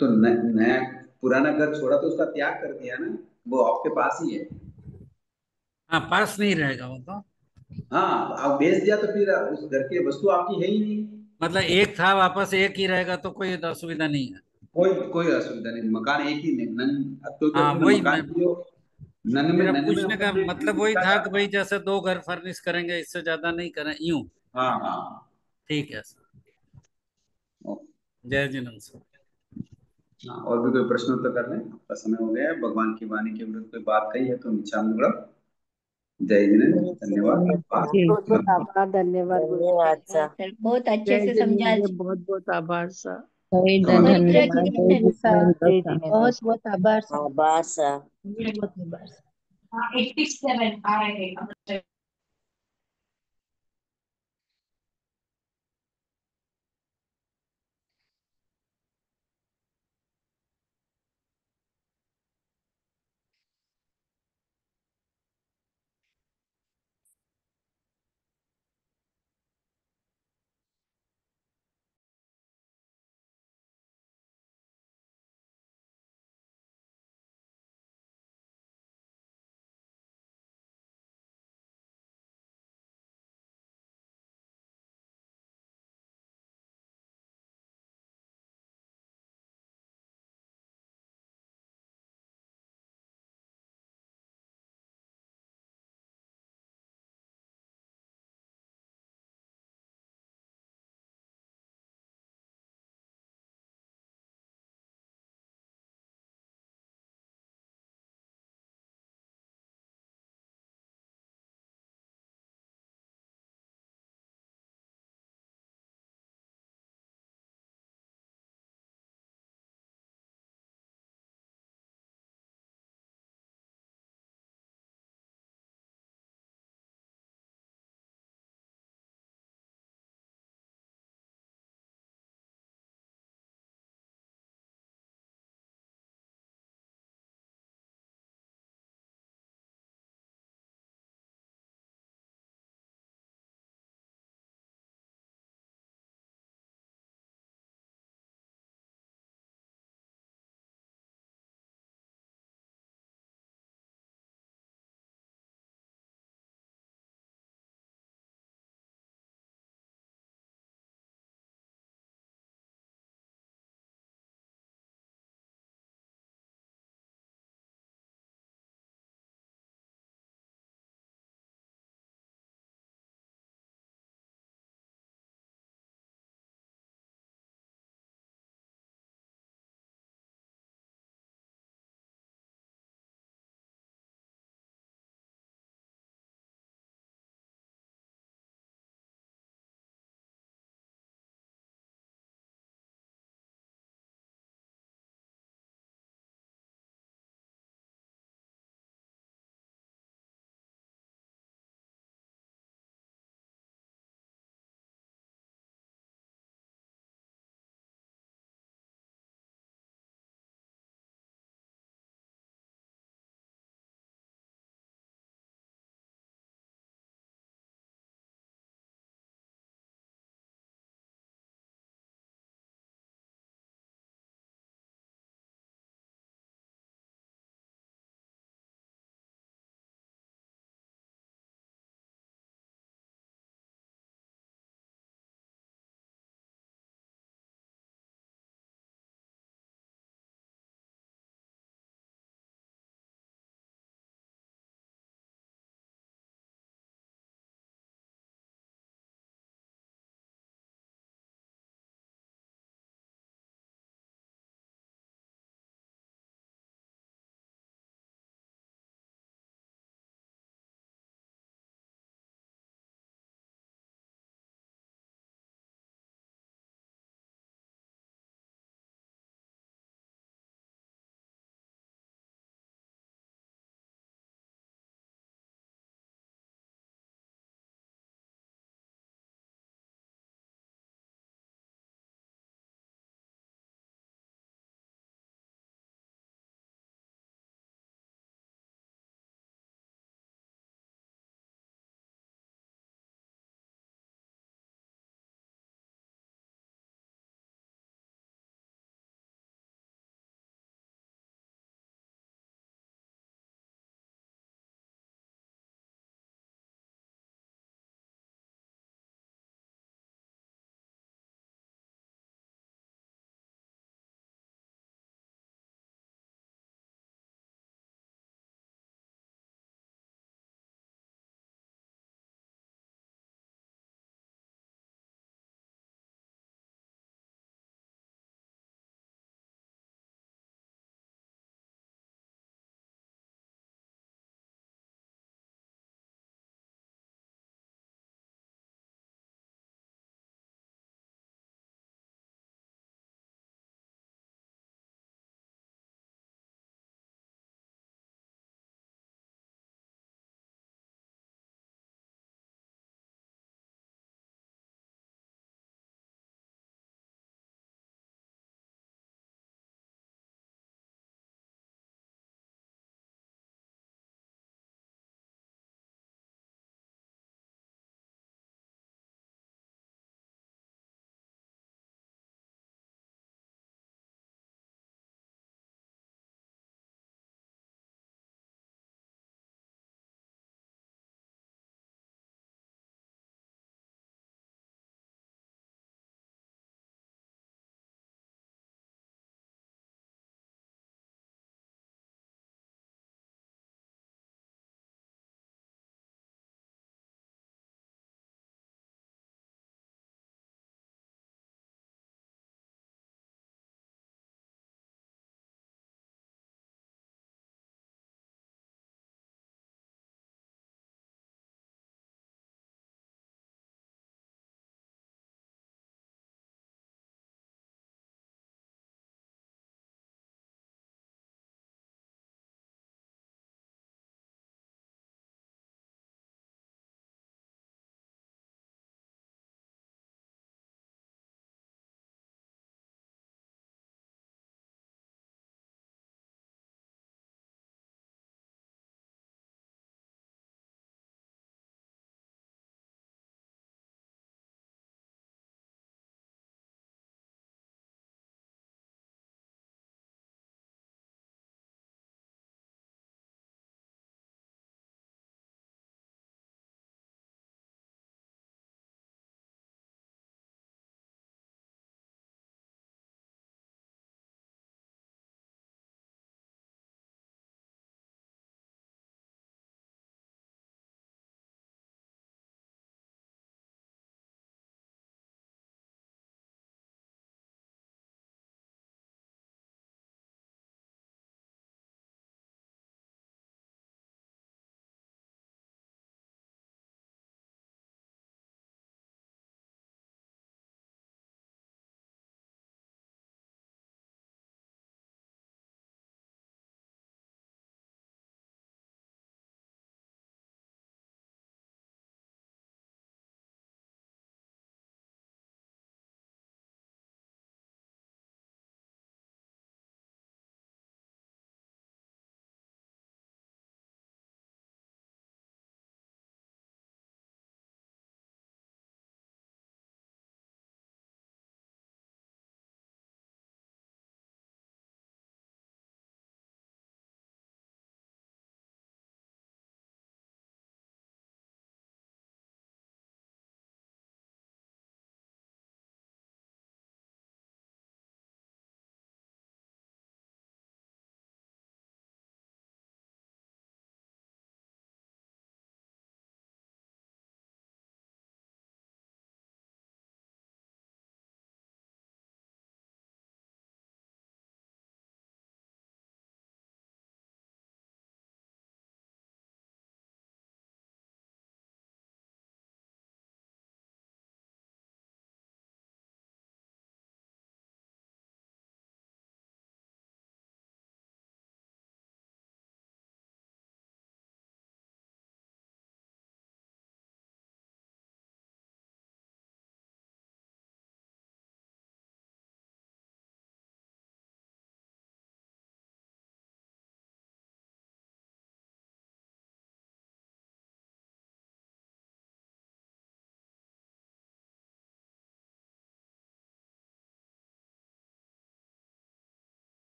नया पुराना घर छोड़ा तो उसका त्याग कर दिया ना, वो आपके पास ही है। हाँ, पास नहीं रहेगा वो तो। हाँ, आप बेच दिया तो फिर उस घर की वस्तु आपकी है ही नहीं। मतलब एक था वापस एक ही रहेगा तो कोई असुविधा नहीं है। कोई कोई असुविधा नहीं, मकान एक ही नहीं, अब क्योंकि हाँ, अपने वही मकान मैं, की जो मेरा नन में पूछने का अपने मतलब वही विविधता था कि चाहते भाई हैं। जैसे 2 घर फर्निश करेंगे, इससे ज्यादा नहीं करें यूं। हाँ हाँ। ठीक है सर। ओके। जय जिनेंद्र सर। हाँ, और भी कोई प्रश्न उत्तर कर लें, आपका समय हो गया है। भगवान की वाणी के विरुद्ध कोई बात कही है तो मिच्छामि। जय जिनेंद्र, धन्यवाद। जी बहुत बहुत आभार, धन्यवाद गुरुजी। धन्यवाद सर। सर बहुत अच्छे जय से समझा। जिनेंद्र, बहुत बहुत आभार सर। पवित्र धन्यवाद जीवन जय है। जितेंद्र जय सर। जिनेंद्र। बहुत बहुत आभार सर। आभार सर। बहुत बहुत आभार सर। हाँ 87 आ रहे हैं।